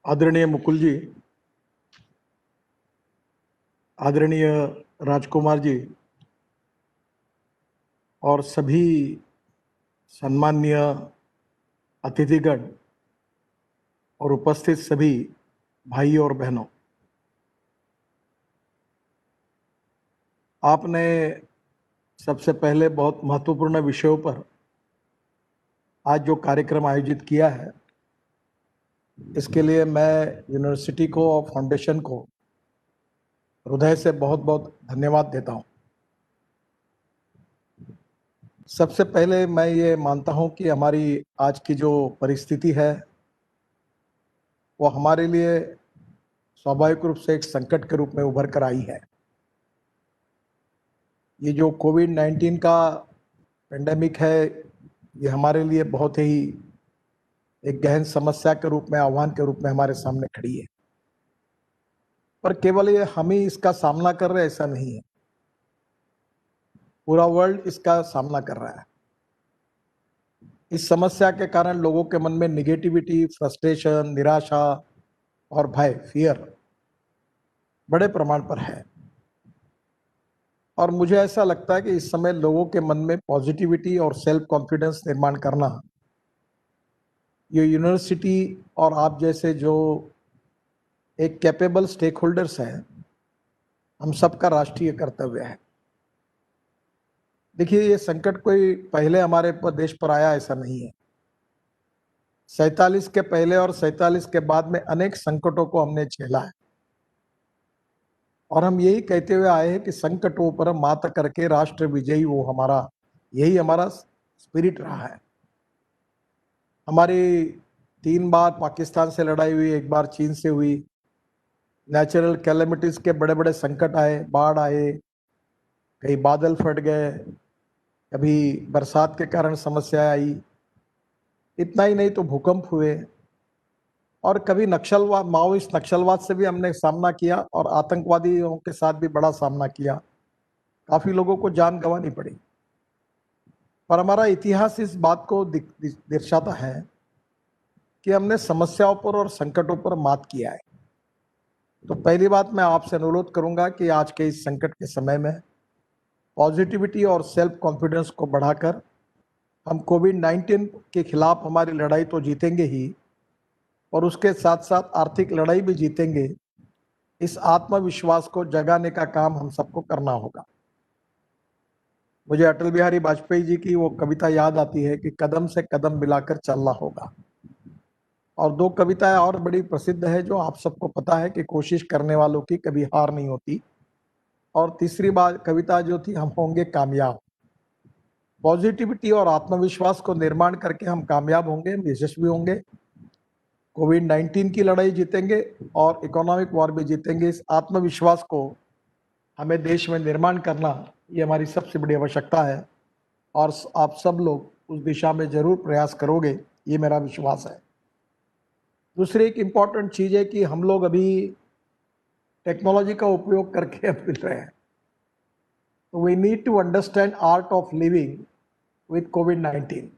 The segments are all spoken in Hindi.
आदरणीय मुकुल जी, आदरणीय राजकुमार जी और सभी सम्माननीय अतिथिगण और उपस्थित सभी भाई और बहनों, आपने सबसे पहले बहुत महत्वपूर्ण विषयों पर आज जो कार्यक्रम आयोजित किया है, इसके लिए मैं यूनिवर्सिटी को और फाउंडेशन को हृदय से बहुत बहुत धन्यवाद देता हूं। सबसे पहले मैं ये मानता हूं कि हमारी आज की जो परिस्थिति है वो हमारे लिए स्वाभाविक रूप से एक संकट के रूप में उभर कर आई है। ये जो कोविड-19 का पेंडेमिक है, ये हमारे लिए बहुत ही एक गहन समस्या के रूप में, आह्वान के रूप में हमारे सामने खड़ी है। पर केवल ये हम ही इसका सामना कर रहे हैं ऐसा नहीं है, पूरा वर्ल्ड इसका सामना कर रहा है। इस समस्या के कारण लोगों के मन में निगेटिविटी, फ्रस्ट्रेशन, निराशा और भय, फियर बड़े प्रमाण पर है। और मुझे ऐसा लगता है कि इस समय लोगों के मन में पॉजिटिविटी और सेल्फ कॉन्फिडेंस निर्माण करना, ये यूनिवर्सिटी और आप जैसे जो एक कैपेबल स्टेक होल्डर्स हैं, हम सबका राष्ट्रीय कर्तव्य है। देखिए, ये संकट कोई पहले हमारे देश पर आया ऐसा नहीं है। 47 के पहले और 47 के बाद में अनेक संकटों को हमने झेला है और हम यही कहते हुए आए हैं कि संकटों पर मात करके राष्ट्र विजयी वो हमारा, यही हमारा स्पिरिट रहा है। हमारी 3 बार पाकिस्तान से लड़ाई हुई, 1 बार चीन से हुई। नेचुरल कैलेमिटीज के बड़े बड़े संकट आए, बाढ़ आए, कहीं बादल फट गए, कभी बरसात के कारण समस्या आई। इतना ही नहीं तो भूकंप हुए और कभी नक्सलवाद, माओइस्ट नक्सलवाद से भी हमने सामना किया और आतंकवादियों के साथ भी बड़ा सामना किया। काफी लोगों को जान गंवानी पड़ी। पर हमारा इतिहास इस बात को दर्शाता है कि हमने समस्याओं पर और संकटों पर मात किया है। तो पहली बात मैं आपसे अनुरोध करूंगा कि आज के इस संकट के समय में पॉजिटिविटी और सेल्फ कॉन्फिडेंस को बढ़ाकर हम कोविड-19 के खिलाफ हमारी लड़ाई तो जीतेंगे ही और उसके साथ साथ आर्थिक लड़ाई भी जीतेंगे। इस आत्मविश्वास को जगाने का काम हम सबको करना होगा। मुझे अटल बिहारी वाजपेयी जी की वो कविता याद आती है कि कदम से कदम मिलाकर चलना होगा। और 2 कविताएं और बड़ी प्रसिद्ध है जो आप सबको पता है कि कोशिश करने वालों की कभी हार नहीं होती। और तीसरी बात कविता जो थी, हम होंगे कामयाब। पॉजिटिविटी और आत्मविश्वास को निर्माण करके हम कामयाब होंगे, हम यशस्वी होंगे, कोविड-19 की लड़ाई जीतेंगे और इकोनॉमिक वॉर भी जीतेंगे। इस आत्मविश्वास को हमें देश में निर्माण करना, ये हमारी सबसे बड़ी आवश्यकता है और आप सब लोग उस दिशा में जरूर प्रयास करोगे, ये मेरा विश्वास है। दूसरी एक इम्पॉर्टेंट चीज़ है कि हम लोग अभी टेक्नोलॉजी का उपयोग करके अब मिल रहे हैं। तो we need to understand art of living with कोविड-19।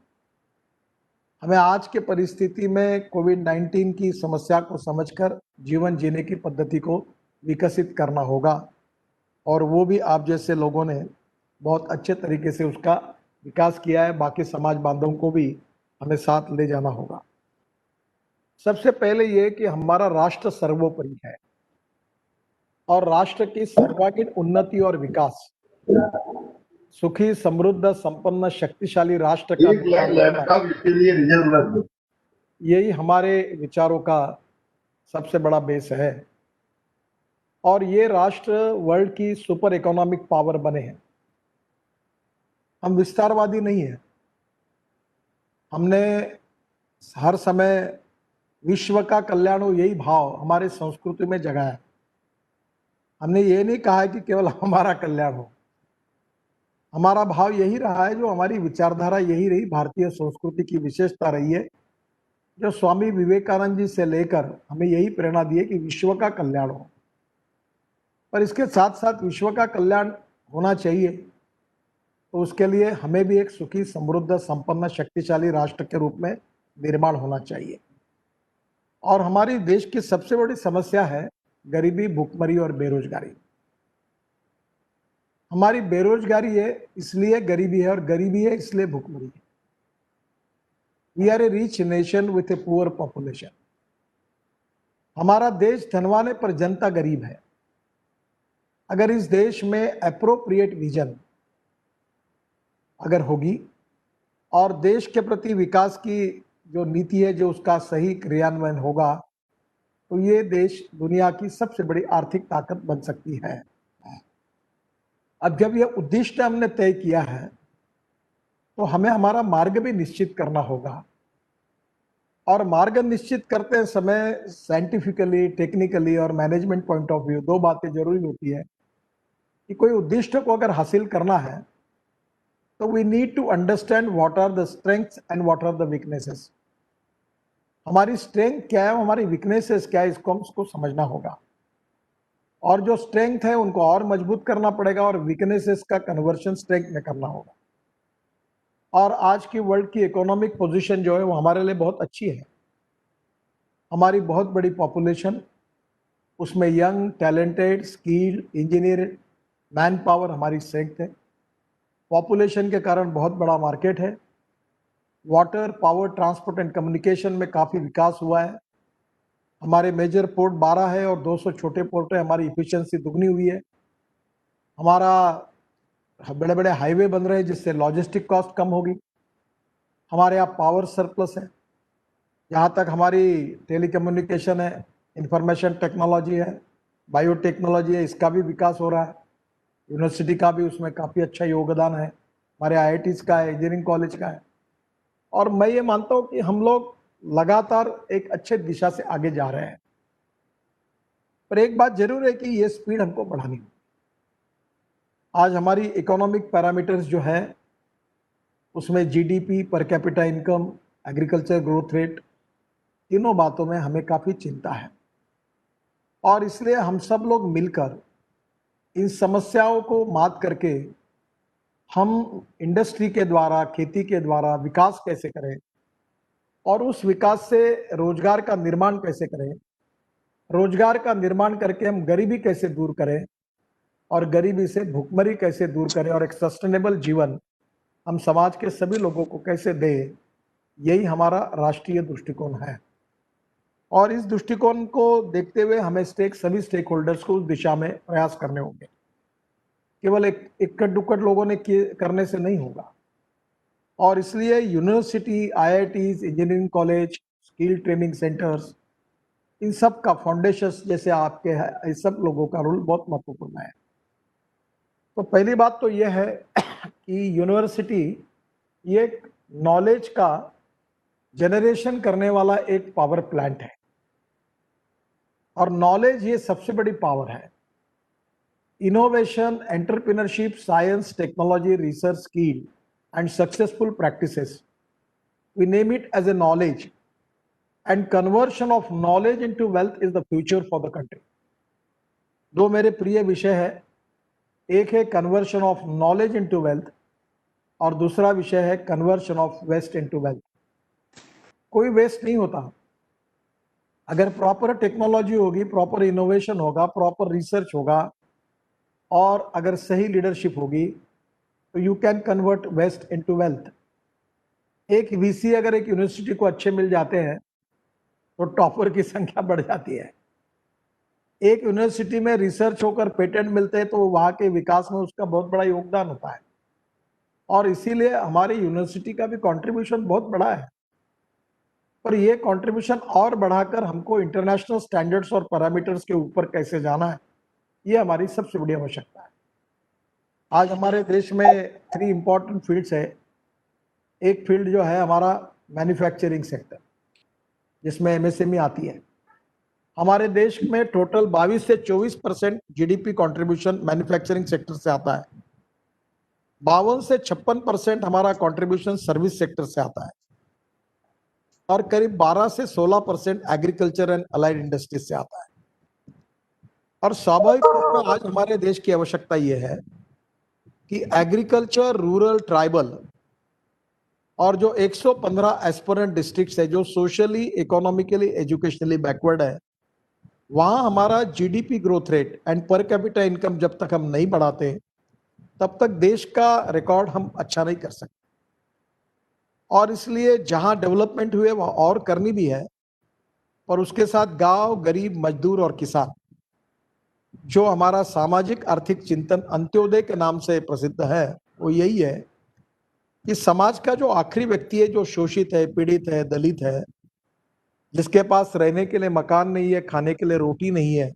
हमें आज के परिस्थिति में कोविड-19 की समस्या को समझकर जीवन जीने की पद्धति को विकसित करना होगा और वो भी आप जैसे लोगों ने बहुत अच्छे तरीके से उसका विकास किया है। बाकी समाज बांधवों को भी हमें साथ ले जाना होगा। सबसे पहले ये कि हमारा राष्ट्र सर्वोपरि है और राष्ट्र की सर्वांगीण उन्नति और विकास, सुखी, समृद्ध, संपन्न, शक्तिशाली राष्ट्र का लैपटॉप इसके लिए रिजर्व रख दो। यही हमारे विचारों का सबसे बड़ा बेस है और ये राष्ट्र वर्ल्ड की सुपर इकोनॉमिक पावर बने हैं। हम विस्तारवादी नहीं है। हमने हर समय विश्व का कल्याण हो, यही भाव हमारे संस्कृति में जगा है। हमने ये नहीं कहा है कि केवल हमारा कल्याण हो। हमारा भाव यही रहा है, जो हमारी विचारधारा यही रही, भारतीय संस्कृति की विशेषता रही है, जो स्वामी विवेकानंद जी से लेकर हमें यही प्रेरणा दी है कि विश्व का कल्याण हो। पर इसके साथ साथ विश्व का कल्याण होना चाहिए तो उसके लिए हमें भी एक सुखी, समृद्ध, संपन्न, शक्तिशाली राष्ट्र के रूप में निर्माण होना चाहिए। और हमारी देश की सबसे बड़ी समस्या है गरीबी, भुखमरी और बेरोजगारी। हमारी बेरोजगारी है इसलिए गरीबी है, और गरीबी है इसलिए भुखमरी है। We are a rich nation with a poor population. हमारा देश धनवान है पर जनता गरीब है। अगर इस देश में एप्रोप्रिएट विजन अगर होगी और देश के प्रति विकास की जो नीति है, जो उसका सही क्रियान्वयन होगा, तो ये देश दुनिया की सबसे बड़ी आर्थिक ताकत बन सकती है। अब जब यह उद्दिष्ट हमने तय किया है, तो हमें हमारा मार्ग भी निश्चित करना होगा। और मार्ग निश्चित करते समय साइंटिफिकली, टेक्निकली और मैनेजमेंट पॉइंट ऑफ व्यू दो बातें जरूरी होती है कि कोई उद्दिष्ट को अगर हासिल करना है तो we need to understand what are the strengths and what are the weaknesses. हमारी स्ट्रेंथ क्या है, हमारी वीकनेसेस क्या है, इसको हमको समझना होगा। और जो स्ट्रेंथ है उनको और मजबूत करना पड़ेगा, और वीकनेसेस का कन्वर्शन स्ट्रेंथ में करना होगा। और आज की वर्ल्ड की इकोनॉमिक पोजीशन जो है वो हमारे लिए बहुत अच्छी है। हमारी बहुत बड़ी पॉपुलेशन, उसमें young, talented, skilled, engineer, man power हमारी स्ट्रेंथ है। पॉपुलेशन के कारण बहुत बड़ा मार्केट है। Water, power, transport and communication में काफ़ी विकास हुआ है। हमारे मेजर पोर्ट 12 है और 200 छोटे पोर्ट है। हमारी इफिशियंसी दुगनी हुई है। हमारा बड़े बड़े हाईवे बन रहे हैं जिससे लॉजिस्टिक कॉस्ट कम होगी। हमारे यहाँ पावर सरप्लस है। जहाँ तक हमारी टेलीकम्युनिकेशन है, इंफॉर्मेशन टेक्नोलॉजी है, बायोटेक्नोलॉजी है, इसका भी विकास हो रहा है। यूनिवर्सिटी का भी उसमें काफ़ी अच्छा योगदान है। हमारे आईआईटीज़ का है, इंजीनियरिंग कॉलेज का है। और मैं ये मानता हूँ कि हम लोग लगातार एक अच्छे दिशा से आगे जा रहे हैं। पर एक बात जरूर है कि ये स्पीड हमको बढ़ानी होगी। आज हमारी इकोनॉमिक पैरामीटर्स जो है उसमें GDP, per capita income, agriculture growth rate, तीनों बातों में हमें काफ़ी चिंता है। और इसलिए हम सब लोग मिलकर इन समस्याओं को मात करके हम इंडस्ट्री के द्वारा, खेती के द्वारा विकास कैसे करें, और उस विकास से रोजगार का निर्माण कैसे करें, रोजगार का निर्माण करके हम गरीबी कैसे दूर करें, और गरीबी से भुखमरी कैसे दूर करें, और एक सस्टेनेबल जीवन हम समाज के सभी लोगों को कैसे दें, यही हमारा राष्ट्रीय दृष्टिकोण है। और इस दृष्टिकोण को देखते हुए हमें सभी स्टेक होल्डर्स को उस दिशा में प्रयास करने होंगे। केवल एक इक्कड़ दुक्कड़ लोगों ने करने से नहीं होगा। और इसलिए university, IITs, engineering college, skill training centres, इन सब का फाउंडेशन जैसे आपके है, इस सब लोगों का रोल बहुत महत्वपूर्ण है। तो पहली बात तो यह है कि यूनिवर्सिटी ये नॉलेज का जनरेशन करने वाला एक पावर प्लांट है। और नॉलेज ये सबसे बड़ी पावर है। Innovation, entrepreneurship, science, technology, research, skill and successful practices, we name it as a knowledge, and conversion of knowledge into wealth is the future for the country. दो मेरे प्रिय विषय है, एक है conversion of knowledge into wealth और दूसरा विषय है conversion of waste into wealth. कोई वेस्ट नहीं होता। अगर प्रॉपर टेक्नोलॉजी होगी, प्रॉपर इनोवेशन होगा, प्रॉपर रिसर्च होगा, और अगर सही लीडरशिप होगी, तो you can convert waste into wealth. एक वीसी अगर एक यूनिवर्सिटी को अच्छे मिल जाते हैं तो टॉपर की संख्या बढ़ जाती है। एक यूनिवर्सिटी में रिसर्च होकर पेटेंट मिलते हैं तो वहाँ के विकास में उसका बहुत बड़ा योगदान होता है। और इसीलिए हमारी यूनिवर्सिटी का भी कंट्रीब्यूशन बहुत बड़ा है। पर ये कंट्रीब्यूशन और बढ़ाकर हमको इंटरनेशनल स्टैंडर्ड्स और पैरामीटर्स के ऊपर कैसे जाना है, ये हमारी सबसे बड़ी आवश्यकता है। आज हमारे देश में 3 इंपॉर्टेंट फील्ड्स है। एक फील्ड जो है हमारा मैन्युफैक्चरिंग सेक्टर, जिसमें एमएसएमई आती है। हमारे देश में टोटल 22 से 24% जीडीपी कंट्रीब्यूशन मैन्युफैक्चरिंग सेक्टर से आता है। 52 से 56% हमारा कंट्रीब्यूशन सर्विस सेक्टर से आता है, और करीब 12 से 16% एग्रीकल्चर एंड अलाइड इंडस्ट्रीज से आता है। और स्वाभाविक रूप में आज हमारे देश की आवश्यकता यह है कि एग्रीकल्चर, रूरल, ट्राइबल और जो 115 एस्पिरेंट डिस्ट्रिक्ट्स है जो सोशली, इकोनॉमिकली, एजुकेशनली बैकवर्ड है, वहां हमारा GDP growth rate and per capita income जब तक हम नहीं बढ़ाते तब तक देश का रिकॉर्ड हम अच्छा नहीं कर सकते। और इसलिए जहां डेवलपमेंट हुए वहां और करनी भी है, पर उसके साथ गांव, गरीब, मजदूर और किसान, जो हमारा सामाजिक आर्थिक चिंतन अंत्योदय के नाम से प्रसिद्ध है, वो यही है कि समाज का जो आखिरी व्यक्ति है, जो शोषित है, पीड़ित है, दलित है, जिसके पास रहने के लिए मकान नहीं है, खाने के लिए रोटी नहीं है,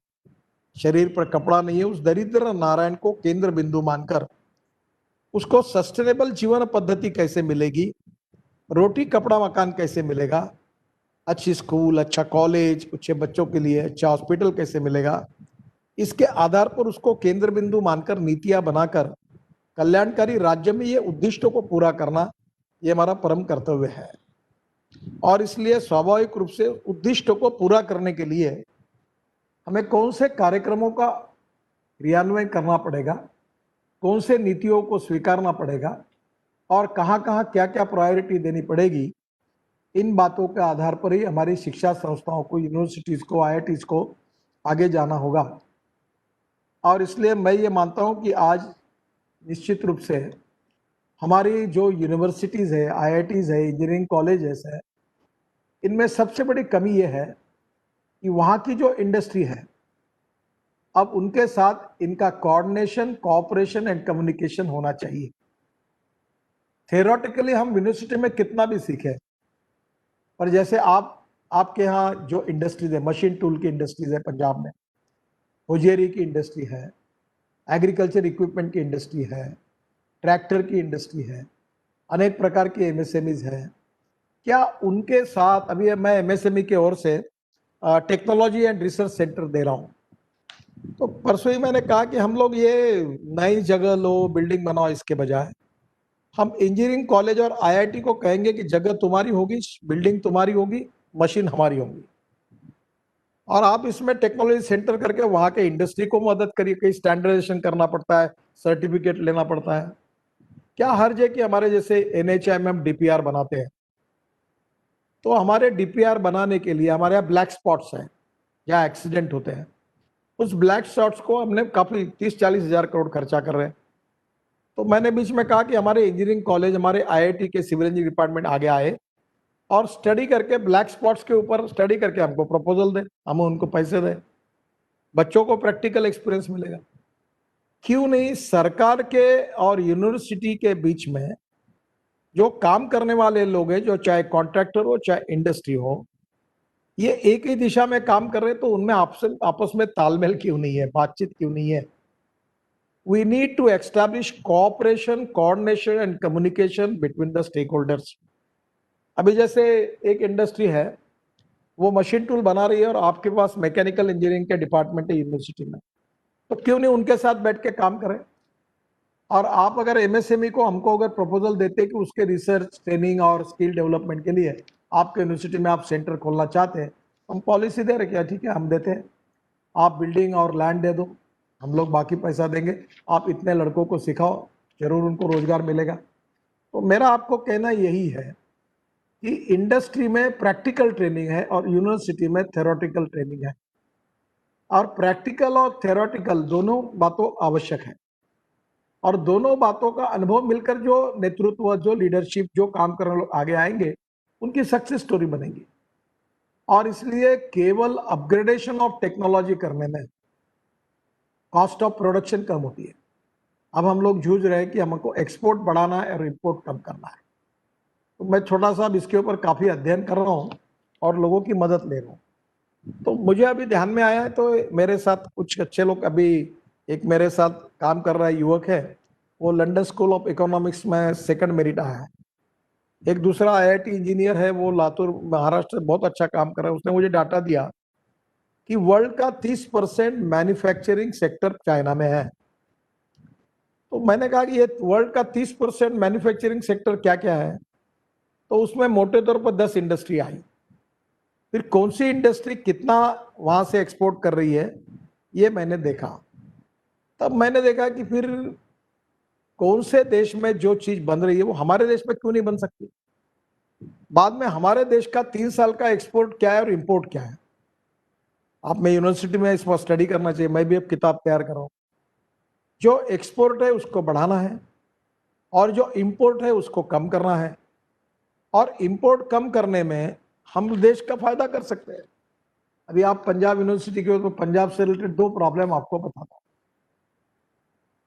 शरीर पर कपड़ा नहीं है, उस दरिद्र नारायण को केंद्र बिंदु मानकर उसको सस्टेनेबल जीवन पद्धति कैसे मिलेगी, रोटी कपड़ा मकान कैसे मिलेगा, अच्छी स्कूल, अच्छा कॉलेज, अच्छे बच्चों के लिए अच्छा हॉस्पिटल कैसे मिलेगा, इसके आधार पर उसको केंद्र बिंदु मानकर नीतियां बनाकर कल्याणकारी राज्य में ये उद्दिष्टों को पूरा करना, ये हमारा परम कर्तव्य है। और इसलिए स्वाभाविक रूप से उद्दिष्टों को पूरा करने के लिए हमें कौन से कार्यक्रमों का क्रियान्वयन करना पड़ेगा, कौन से नीतियों को स्वीकारना पड़ेगा और कहाँ कहाँ क्या क्या प्रायोरिटी देनी पड़ेगी, इन बातों के आधार पर ही हमारी शिक्षा संस्थाओं को, यूनिवर्सिटीज को, आईआईटीज को आगे जाना होगा। और इसलिए मैं ये मानता हूँ कि आज निश्चित रूप से हमारी जो यूनिवर्सिटीज है, आईआईटीज है, इंजीनियरिंग कॉलेजेस है, इनमें सबसे बड़ी कमी ये है कि वहाँ की जो इंडस्ट्री है, अब उनके साथ इनका कोऑर्डिनेशन, कोऑपरेशन एंड कम्युनिकेशन होना चाहिए। थियोरेटिकली हम यूनिवर्सिटी में कितना भी सीखें, पर जैसे आपके यहाँ जो इंडस्ट्रीज है, मशीन टूल की इंडस्ट्रीज है पंजाब में, होजियरी की इंडस्ट्री है, एग्रीकल्चर इक्विपमेंट की इंडस्ट्री है, ट्रैक्टर की इंडस्ट्री है, अनेक प्रकार की एमएसएमईज है, क्या उनके साथ, अभी मैं एमएसएमई की ओर से टेक्नोलॉजी एंड रिसर्च सेंटर दे रहा हूँ, तो परसों ही मैंने कहा कि हम लोग ये नई जगह लो, बिल्डिंग बनाओ, इसके बजाय हम इंजीनियरिंग कॉलेज और आईआईटी को कहेंगे कि जगह तुम्हारी होगी, बिल्डिंग तुम्हारी होगी, मशीन हमारी होगी, और आप इसमें टेक्नोलॉजी सेंटर करके वहां के इंडस्ट्री को मदद करिए। कहीं स्टैंडर्डाइजेशन करना पड़ता है, सर्टिफिकेट लेना पड़ता है, क्या हर्ज है कि हमारे जैसे एनएचएमएम डीपीआर बनाते हैं, तो हमारे डीपीआर बनाने के लिए हमारे यहाँ ब्लैक स्पॉट्स हैं जहाँ एक्सीडेंट होते हैं, उस ब्लैक स्पॉट्स को हमने काफी 30-40 हजार करोड़ खर्चा कर रहे हैं। तो मैंने बीच में कहा कि हमारे इंजीनियरिंग कॉलेज, हमारे आईआईटी के सिविल इंजीनियरिंग डिपार्टमेंट आगे आए और स्टडी करके, ब्लैक स्पॉट्स के ऊपर स्टडी करके हमको प्रपोजल दें, हम उनको पैसे दें, बच्चों को प्रैक्टिकल एक्सपीरियंस मिलेगा। क्यों नहीं सरकार के और यूनिवर्सिटी के बीच में जो काम करने वाले लोग हैं, जो चाहे कॉन्ट्रैक्टर हो चाहे इंडस्ट्री हो, ये एक ही दिशा में काम कर रहे हैं, तो उनमें आपस में तालमेल क्यों नहीं है, बातचीत क्यों नहीं है? We need to establish cooperation, coordination and communication between the stakeholders. अभी जैसे एक इंडस्ट्री है, वो मशीन टूल बना रही है और आपके पास मैकेनिकल इंजीनियरिंग के डिपार्टमेंट है यूनिवर्सिटी में, तो क्यों नहीं उनके साथ बैठ के काम करें? और आप अगर एमएसएमई को, हमको अगर प्रपोजल देते कि उसके रिसर्च, ट्रेनिंग और स्किल डेवलपमेंट के लिए आपके यूनिवर्सिटी में आप सेंटर खोलना चाहते हैं, हम पॉलिसी दे रहे क्या, ठीक है हम देते हैं, आप बिल्डिंग और लैंड दे दो, हम लोग बाकी पैसा देंगे, आप इतने लड़कों को सिखाओ, जरूर उनको रोजगार मिलेगा। तो मेरा आपको कहना यही है कि इंडस्ट्री में प्रैक्टिकल ट्रेनिंग है और यूनिवर्सिटी में थ्योरेटिकल ट्रेनिंग है, और प्रैक्टिकल और थ्योरेटिकल दोनों बातों आवश्यक है, और दोनों बातों का अनुभव मिलकर जो नेतृत्व, जो लीडरशिप, जो काम करने लोग आगे आएंगे, उनकी सक्सेस स्टोरी बनेगी। और इसलिए केवल अपग्रेडेशन ऑफ टेक्नोलॉजी करने में कॉस्ट ऑफ प्रोडक्शन कम होती है। अब हम लोग जूझ रहे हैं कि हमको एक्सपोर्ट बढ़ाना है और इंपोर्ट कम करना है, तो मैं छोटा सा इसके ऊपर काफी अध्ययन कर रहा हूँ और लोगों की मदद ले रहा हूँ। तो मुझे अभी ध्यान में आया है, तो मेरे साथ कुछ अच्छे लोग, अभी एक मेरे साथ काम कर रहा है युवक है, वो लंदन स्कूल ऑफ इकोनॉमिक्स में सेकंड मेरिट आया है। एक दूसरा आईआईटी इंजीनियर है, वो लातूर महाराष्ट्र में बहुत अच्छा काम कर रहा है, उसने मुझे डाटा दिया कि वर्ल्ड का 30% मैन्युफैक्चरिंग सेक्टर चाइना में है। तो मैंने कहा कि ये वर्ल्ड का 30% मैन्युफैक्चरिंग सेक्टर क्या क्या है, तो उसमें मोटे तौर पर 10 इंडस्ट्री आई। फिर कौन सी इंडस्ट्री कितना वहां से एक्सपोर्ट कर रही है, ये मैंने देखा। तब मैंने देखा कि फिर कौन से देश में जो चीज बन रही है वो हमारे देश में क्यों नहीं बन सकती। बाद में हमारे देश का 3 साल का एक्सपोर्ट क्या है और इंपोर्ट क्या है। आप में यूनिवर्सिटी में इस पर स्टडी करना चाहिए, मैं भी अब किताब तैयार कर रहा हूं। जो एक्सपोर्ट है उसको बढ़ाना है और जो इंपोर्ट है उसको कम करना है, और इंपोर्ट कम करने में हम देश का फायदा कर सकते हैं। अभी आप पंजाब यूनिवर्सिटी के हो तो पंजाब से रिलेटेड 2 प्रॉब्लम आपको बताता हूं,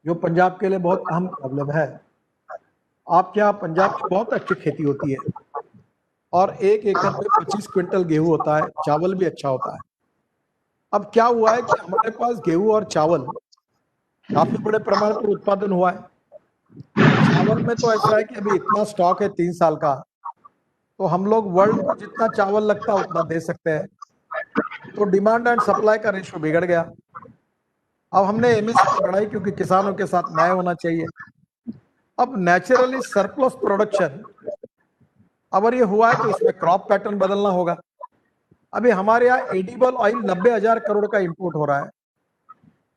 जो पंजाब के लिए बहुत अहम प्रॉब्लम है। आपके यहाँ पंजाब में बहुत अच्छी खेती होती है और 1 एकड़ में 25 क्विंटल गेहूं होता है, चावल भी अच्छा होता है। अब क्या हुआ है कि हमारे पास गेहूं और चावल काफी बड़े पैमाने पर उत्पादन हुआ है। चावल में तो ऐसा है कि अभी इतना स्टॉक है 3 साल का, तो हम लोग वर्ल्ड को जितना चावल लगता है उतना दे सकते हैं। तो डिमांड एंड सप्लाई का रेशियो बिगड़ गया। अब हमने एमएसपी बढ़ाई क्योंकि किसानों के साथ न्याय होना चाहिए। अब नेचुरली सरप्लस प्रोडक्शन अगर ये हुआ है तो इसमें क्रॉप पैटर्न बदलना होगा। अभी हमारे यहाँ एडिबल ऑयल 90,000 करोड़ का इंपोर्ट हो रहा है।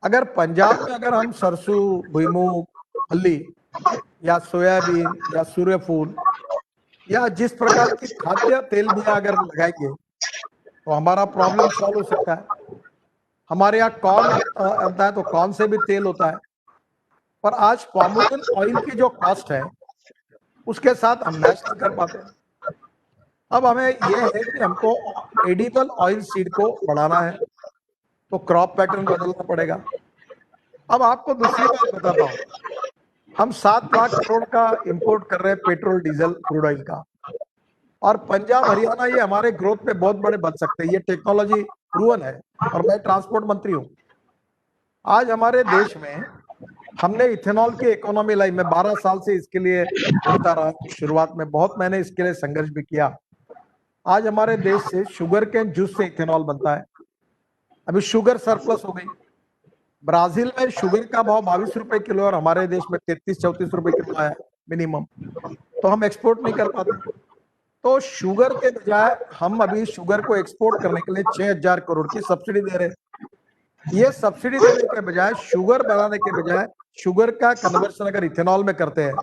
अगर पंजाब में अगर हम सरसों, भुईमूग, फली या सोयाबीन या सूर्यफूल या जिस प्रकार की खाद्य तेल भी अगर लगाएंगे तो हमारा प्रॉब्लम सॉल्व हो सकता है। हमारे यहाँ कॉर्न होता है तो कॉर्न से भी तेल होता है, पर आज पाम ऑयल की जो कॉस्ट है उसके साथ हम मैच नहीं कर पाते। अब हमें यह है कि हमको एडिबल ऑयल सीड को बढ़ाना है, तो क्रॉप पैटर्न बदलना पड़ेगा। अब आपको दूसरी बात बताता हूं, हम 7 लाख करोड़ का इंपोर्ट कर रहे हैं पेट्रोल, डीजल, क्रूड ऑयल का, और पंजाब हरियाणा ये हमारे ग्रोथ पे बहुत बड़े बन सकते हैं। ये टेक्नोलॉजी प्रूवन है और मैं ट्रांसपोर्ट मंत्री हूं। आज हमारे देश में हमने इथेनॉल की इकोनॉमी लाई। मैं 12 साल से इसके लिए लड़ता रहा। शुरुआत में बहुत मैंने इसके लिए संघर्ष भी किया। आज हमारे देश से शुगर केन जूस से इथेनॉल बनता है। अभी शुगर सरप्लस हो गई। ब्राजील में शुगर का भाव 22 रुपए किलो और हमारे देश में 33-34 रुपए किलो है मिनिमम, तो हम एक्सपोर्ट नहीं कर पाते। तो शुगर के बजाय हम अभी शुगर को एक्सपोर्ट करने के लिए 6,000 करोड़ की सब्सिडी दे रहे हैं। ये सब्सिडी देने के बजाय, शुगर बनाने के बजाय शुगर का कन्वर्शन अगर इथेनॉल में करते हैं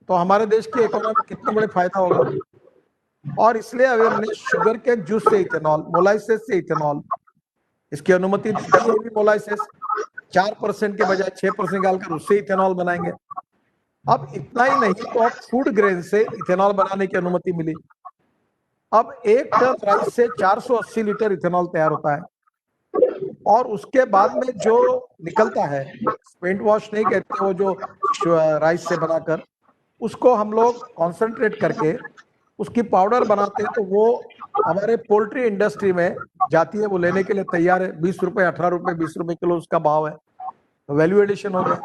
तो हमारे देश की इकोनॉमी कितना बड़े फायदा होगा। और इसलिए अभी हमने शुगर के जूस से इथेनॉल, मोलाइसिस से इथेनॉल, इसकी अनुमति दी है। मोलाइसिस 4% के बजाय 6% डालकर उससे इथेनॉल बनाएंगे। अब इतना ही नहीं, तो अब फूड ग्रेन से इथेनॉल बनाने की अनुमति मिली। अब 1 टन राइस से 480 लीटर इथेनॉल तैयार होता है, और उसके बाद में जो निकलता है, पेंट वॉश नहीं कहते, वो जो राइस से बनाकर उसको हम लोग कॉन्सेंट्रेट करके उसकी पाउडर बनाते हैं, तो वो हमारे पोल्ट्री इंडस्ट्री में जाती है। वो लेने के लिए तैयार है। 20 रुपए, 18 रुपए, 20 रुपए किलो उसका भाव है, तो वैल्यू एडिशन हो गया।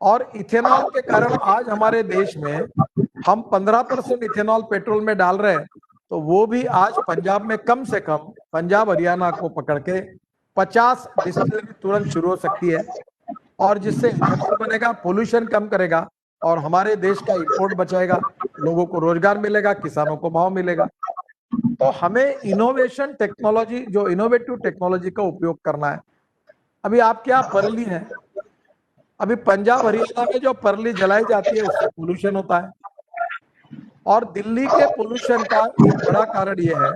और इथेनॉल के कारण आज हमारे देश में हम 15% इथेनॉल पेट्रोल में डाल रहे हैं, तो वो भी आज पंजाब में कम से कम, पंजाब हरियाणा को पकड़ के 50 डिस्टिलरी तुरंत शुरू हो सकती है, और जिससे इथेनॉल बनेगा, पोल्यूशन कम करेगा और हमारे देश का इंपोर्ट बचाएगा, लोगों को रोजगार मिलेगा, किसानों को भाव मिलेगा। तो हमें इनोवेशन टेक्नोलॉजी, जो इनोवेटिव टेक्नोलॉजी का उपयोग करना है। अभी आपके यहाँ परली है, अभी पंजाब हरियाणा में जो परली जलाई जाती है उससे पोल्यूशन होता है, और दिल्ली के पोल्यूशन का एक बड़ा कारण यह है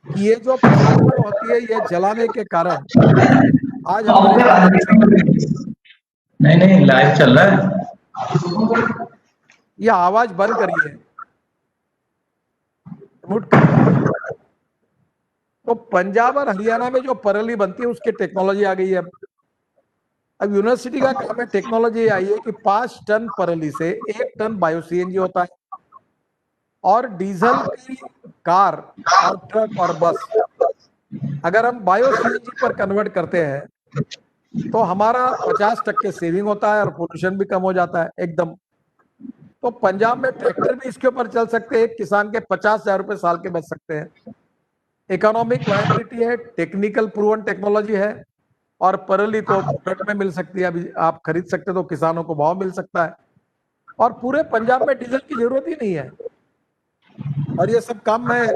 कि ये जो परली होती है, ये जलाने के कारण आज हमारे, नहीं नहीं लाइव चल रहा है। ये आवाज बंद करिए, म्यूट करिए। तो पंजाब और हरियाणा में जो परली बनती है उसकी टेक्नोलॉजी आ गई है। अब यूनिवर्सिटी का काम है, टेक्नोलॉजी आई है कि 5 टन परली से 1 टन बायो सीएनजी होता है, और डीजल की कार और ट्रक और बस अगर हम बायो सीएनजी पर कन्वर्ट करते हैं तो हमारा 50% सेविंग होता है और पोल्यूशन भी कम हो जाता है एकदम। तो पंजाब में ट्रैक्टर भी इसके ऊपर चल सकते हैं, एक किसान के 50,000 रुपए साल के बच सकते हैं। इकोनॉमिक वायबिलिटी है, टेक्निकल प्रूवन टेक्नोलॉजी है, और परली तो पॉकेट में मिल सकती है। अभी आप खरीद सकते तो किसानों को भाव मिल सकता है, और पूरे पंजाब में डीजल की जरूरत ही नहीं है। और ये सब काम मैं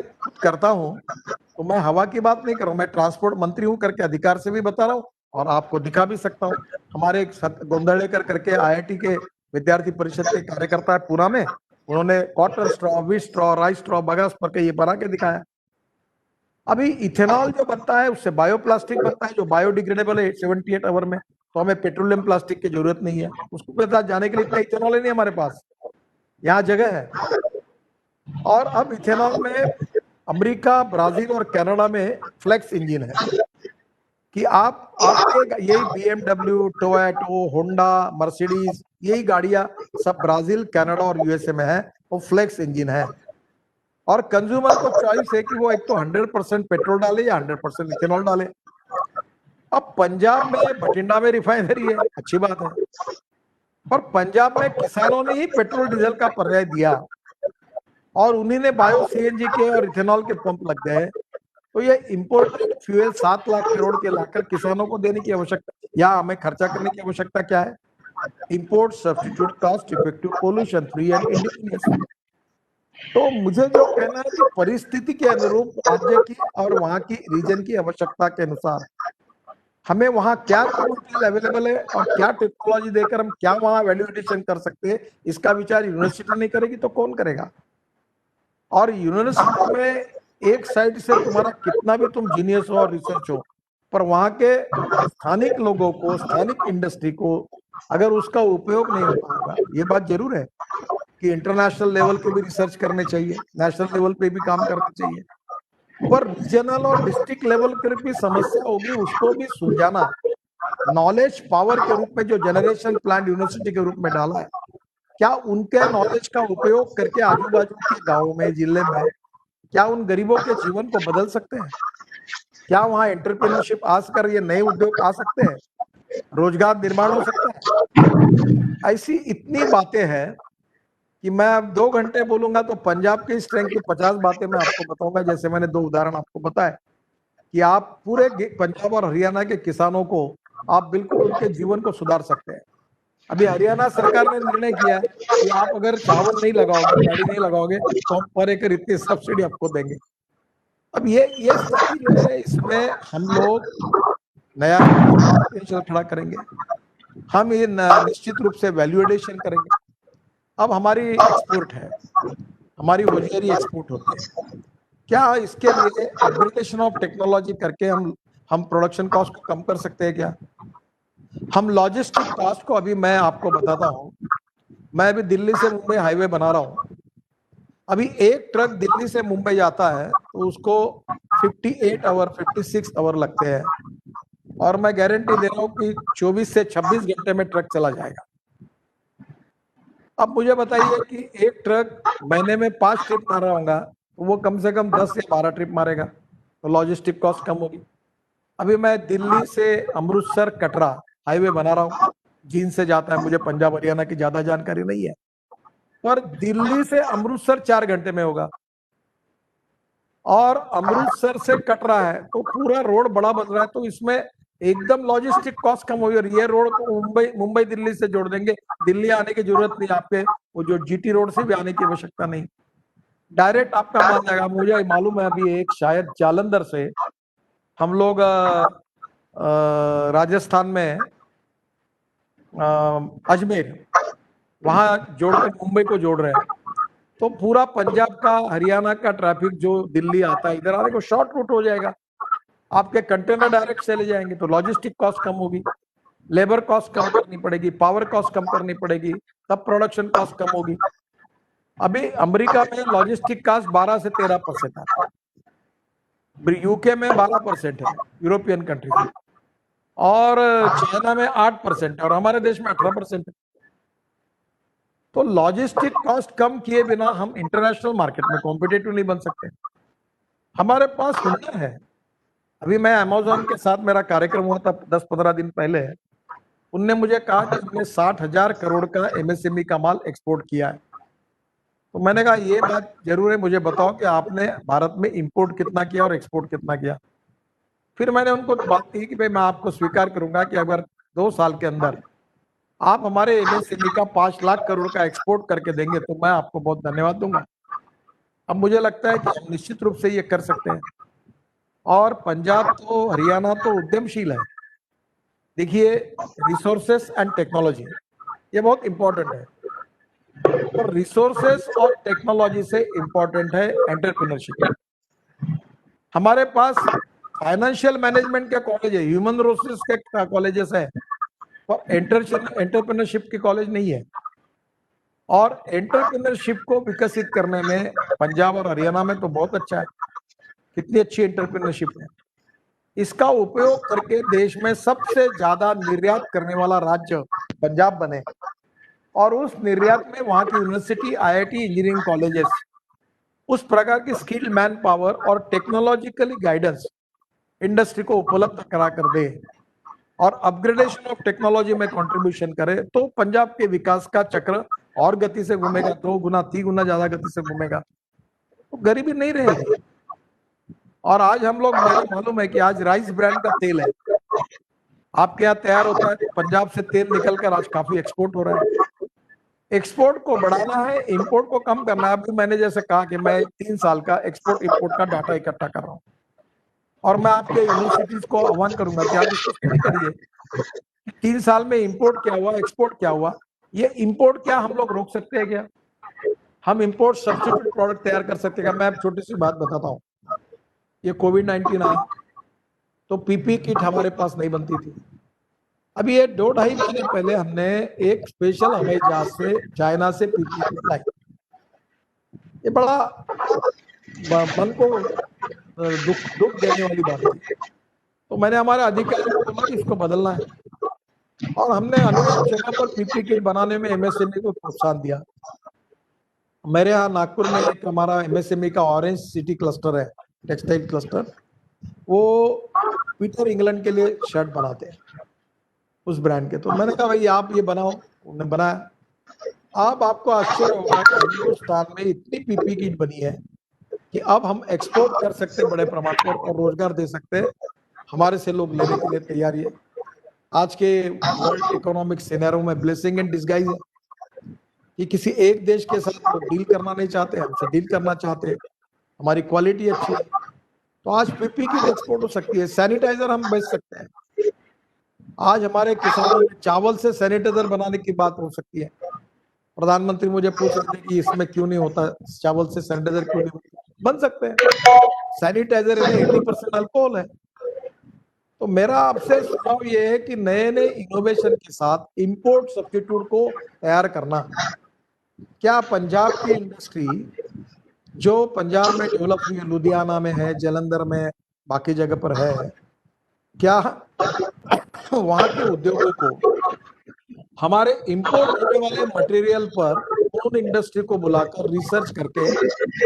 करता हूं, तो मैं हवा की बात नहीं कर रहा हूं, मैं ट्रांसपोर्ट मंत्री हूं करके अधिकार से भी बता रहा हूं और आपको दिखा भी सकता हूं। हमारे एक गोंदड़ेकर करके IIT के विद्यार्थी परिषद के कार्यकर्ता है पूना में, उन्होंने cotton straw, wheat straw, rice straw बगैर पर के ये बना के दिखाया। अभी इथेनॉल जो बनता है उससे बायोप्लास्टिक बनता है जो बायोडिग्रेडेबल है 78 आवर में, तो हमें पेट्रोलियम प्लास्टिक की जरूरत नहीं है। उसको के साथ जाने के लिए इतना इथेनॉल ही नहीं हमारे पास, यहाँ जगह है। और अब इथेनॉल में अमेरिका, ब्राजील और कनाडा में फ्लेक्स इंजन है कि आपके यही BMW, टोयोटो, होंडा, मर्सिडीज, यही गाड़ियां सब ब्राजील, कनाडा और यूएसए में है, वो फ्लेक्स इंजन है। और कंज्यूमर को चॉइस है कि वो एक तो 100% पेट्रोल डाले या 100% इथेनॉल डाले। अब पंजाब में बठिंडा में रिफाइनरी है, अच्छी बात है, और पंजाब में किसानों ने ही पेट्रोल डीजल का पर्याय दिया और उन्हीं ने बायो सीएनजी के और इथेनॉल के पंप लग गए। तो ये इंपोर्टेड फ्यूल 7 लाख करोड़ के लाकर किसानों को देने की आवश्यकता या हमें खर्चा करने की आवश्यकता क्या है? Import substitute cost effective, pollution free and indigenous. तो मुझे जो कहना है कि परिस्थिति के अनुरूप राज्य की और वहां की रीजन की आवश्यकता के अनुसार हमें वहां क्या मटेरियल अवेलेबल है और क्या टेक्नोलॉजी देकर हम क्या वहां वैल्यू एडिशन कर सकते हैं, इसका विचार यूनिवर्सिटी नहीं करेगी तो कौन करेगा? और यूनिवर्सिटी में एक साइड से तुम्हारा कितना भी तुम जीनियस हो और रिसर्च हो, पर वहां के स्थानिक लोगों को, स्थानिक इंडस्ट्री को अगर उसका उपयोग नहीं होता होगा, ये बात जरूर है कि इंटरनेशनल लेवल पे भी रिसर्च करने चाहिए, नेशनल लेवल पे भी काम करना चाहिए, पर रीजनल और डिस्ट्रिक्ट लेवल पर भी समस्या होगी, उसको भी सुलझाना। नॉलेज पावर के रूप में जो जनरेशन प्लान यूनिवर्सिटी के रूप में डाला है, क्या उनके नॉलेज का उपयोग करके आजू बाजू के गाँव में, जिले में क्या उन गरीबों के जीवन को बदल सकते हैं? क्या वहां एंटरप्रेन्योरशिप आकर ये नए उद्योग आ सकते हैं, रोजगार निर्माण हो सकता है? ऐसी इतनी बातें हैं कि मैं अब 2 घंटे बोलूंगा तो पंजाब की स्ट्रेंथ की 50 बातें मैं आपको बताऊंगा। जैसे मैंने 2 उदाहरण आपको बताए कि आप पूरे पंजाब और हरियाणा के किसानों को आप बिल्कुल उनके जीवन को सुधार सकते हैं। अभी हरियाणा सरकार ने निर्णय किया है कि आप अगर चावल नहीं लगाओगे, पैडी नहीं लगाओगे तो हम पर एकड़ इतनी सब्सिडी आपको देंगे। अब ये स्थिति जो है, इसमें हम लोग नया पोटेंशियल खड़ा करेंगे, हम ये निश्चित रूप से वैल्यू एडिशन करेंगे। अब हमारी एक्सपोर्ट है, हमारी होजियरी एक्सपोर्ट होती है, क्या इसके लिए अपग्रेडेशन ऑफ टेक्नोलॉजी करके हम प्रोडक्शन कॉस्ट को कम कर सकते हैं क्या? हम लॉजिस्टिक कॉस्ट को, अभी मैं आपको बताता हूं, मैं अभी दिल्ली से मुंबई हाईवे बना रहा हूं। अभी एक ट्रक दिल्ली से मुंबई जाता है तो उसको 58 आवर 56 आवर लगते हैं, और मैं गारंटी दे रहा हूं कि 24 से 26 घंटे में ट्रक चला जाएगा। अब मुझे बताइए कि एक ट्रक महीने में 5 ट्रिप मार रहा होगा तो वो कम से कम 10 या 12 ट्रिप मारेगा, तो लॉजिस्टिक कॉस्ट कम होगी। अभी मैं दिल्ली से अमृतसर कटरा हाईवे बना रहा हूँ, जींद से जाता है, मुझे पंजाब हरियाणा की ज्यादा जानकारी नहीं है, पर दिल्ली से अमृतसर 4 घंटे में होगा, और अमृतसर से कटरा है तो पूरा रोड बड़ा बन रहा है, तो इसमें एकदम लॉजिस्टिक कॉस्ट कम होगी। और ये रोड को मुंबई दिल्ली से जोड़ देंगे, दिल्ली आने की जरूरत नहीं, आपके वो जो जीटी रोड से भी आने की आवश्यकता नहीं, डायरेक्ट आपका मान जाएगा। मुझे मालूम है अभी एक शायद जालंधर से हम लोग राजस्थान में अजमेर, वहां जोड़कर मुंबई को जोड़ रहे हैं, तो पूरा पंजाब का, हरियाणा का ट्रैफिक जो दिल्ली आता है इधर आने को शॉर्ट रूट हो जाएगा, आपके कंटेनर डायरेक्ट चले जाएंगे, तो लॉजिस्टिक कॉस्ट कम होगी, लेबर कॉस्ट कम करनी पड़ेगी, पावर कॉस्ट कम करनी पड़ेगी, तब प्रोडक्शन कॉस्ट कम होगी। अभी अमेरिका में लॉजिस्टिक कॉस्ट 12 से 13% आता है, यूके में 12% है, यूरोपियन कंट्री में, और चाइना में 8% है, और हमारे देश में 18% है। तो लॉजिस्टिक कॉस्ट कम किए बिना हम इंटरनेशनल मार्केट में कॉम्पिटिटिव नहीं बन सकते। हमारे पास हुनर है। अभी मैं अमेज़न के साथ, मेरा कार्यक्रम हुआ था 10-15 दिन पहले, उनने मुझे कहा कि हमने 60,000 करोड़ का एमएसएमई का माल एक्सपोर्ट किया है। तो मैंने कहा ये बात जरूर है, मुझे बताओ कि आपने भारत में इंपोर्ट कितना किया और एक्सपोर्ट कितना किया। फिर मैंने उनको बात की कि भाई मैं आपको स्वीकार करूंगा कि अगर 2 साल के अंदर आप हमारे एमएसएमई का 5 लाख करोड़ का एक्सपोर्ट करके देंगे तो मैं आपको बहुत धन्यवाद दूंगा। अब मुझे लगता है कि हम निश्चित रूप से ये कर सकते हैं, और पंजाब तो, हरियाणा तो उद्यमशील है। देखिए, रिसोर्सेस एंड टेक्नोलॉजी ये बहुत इंपॉर्टेंट है। और रिसोर्सेस और टेक्नोलॉजी से इंपॉर्टेंट है एंटरप्रेन्योरशिप। हमारे पास फाइनेंशियल मैनेजमेंट के कॉलेज है, ह्यूमन रिसोर्सेस के कॉलेजेस है, और एंटरप्रेन्योरशिप के कॉलेज नहीं है। और एंटरप्रेन्योरशिप को विकसित करने में पंजाब और हरियाणा में तो बहुत अच्छा है, कितनी अच्छी एंटरप्रेन्योरशिप है। इसका उपयोग करके देश में सबसे ज्यादा निर्यात करने वाला राज्य पंजाब बने, और उस निर्यात में वहां की यूनिवर्सिटी, आईआईटी, इंजीनियरिंग कॉलेजेस उस प्रकार की स्किल्ड मैन पावर और टेक्नोलॉजिकली गाइडेंस इंडस्ट्री को उपलब्ध करा कर दे और अपग्रेडेशन ऑफ टेक्नोलॉजी में कंट्रीब्यूशन करे, तो पंजाब के विकास का चक्र और गति से घूमेगा, 2 गुना 3 गुना ज्यादा गति से घूमेगा, तो गरीबी नहीं रहेगी। और आज हम लोग, मुझे मालूम है कि आज राइस ब्रांड का तेल है आपके यहाँ तैयार होता है, पंजाब से तेल निकलकर आज काफी एक्सपोर्ट हो रहा है। एक्सपोर्ट को बढ़ाना है, इंपोर्ट को कम करना है। अभी मैंने जैसे कहा कि मैं 3 साल का एक्सपोर्ट इंपोर्ट का डाटा इकट्ठा कर रहा हूँ, और मैं आपके यूनिवर्सिटीज को आह्वान करूंगा कि आप इसको स्टडी करिए, 3 साल में इंपोर्ट क्या हुआ, एक्सपोर्ट क्या हुआ। ये इंपोर्ट क्या हम लोग रोक सकते हैं क्या? हम इंपोर्ट सब्स्टिट्यूट प्रोडक्ट तैयार कर सकते हैं। मैं छोटी सी बात बताता हूँ, ये कोविड-19 आया तो पीपी किट हमारे पास नहीं बनती थी। अभी ये 2-2.5 महीने पहले हमने एक स्पेशल हवाई जहाज से चाइना से पीपी किट लाई। ये बड़ा मन को दुख देने वाली बात थी। तो मैंने हमारे अधिकारियों को बोला कि इसको बदलना है, और हमने अनेक जगह पर पीपी किट बनाने में एमएसएमई को प्रोत्साहन दिया। मेरे यहाँ नागपुर में एक हमारा एमएसएमई का ऑरेंज सिटी क्लस्टर है, टेक्सटाइल क्लस्टर, वो पीटर इंग्लैंड के लिए शर्ट बनाते हैं उस ब्रांड के। तो मैंने कहा भाई आप ये बनाओ, उन्होंने बनाया। अब आपको आश्चर्य होगा कि हिंदुस्तान में इतनी पीपी किट बनी है कि अब हम एक्सपोर्ट कर सकते हैं बड़े पैमाने पर और रोजगार दे सकते हैं। हमारे से लोग लेने के लिए तैयार है। आज के वर्ल्ड इकोनॉमिक सिनेरियो में ब्लेसिंग इन डिस्गाइज है कि किसी एक देश के साथ लोग डील करना नहीं चाहते, हमसे डील करना चाहते हैं, हमारी क्वालिटी अच्छी है, तो आज पीपी किट एक्सपोर्ट हो सकती है। सैनिटाइजर हम बेच सकते हैं। आज हमारे किसानों में चावल से सैनिटाइजर बनाने की बात हो सकती है। प्रधानमंत्री मुझे पूछ रहे थे कि इसमें क्यों नहीं होता, चावल से सैनिटाइजर क्यों नहीं होता? बन सकते हैं। सैनिटाइजर में 80% अल्कोहल है। तो मेरा आपसे सुझाव ये है कि नए नए इनोवेशन के साथ इंपोर्ट सब्स्टिट्यूट को तैयार करना। क्या पंजाब की इंडस्ट्री जो पंजाब में डेवलप हुई है, लुधियाना में है, जालंधर में, बाकी जगह पर है, क्या वहां के उद्योगों को हमारे इंपोर्ट होने वाले मटेरियल पर उन इंडस्ट्री को बुलाकर रिसर्च करके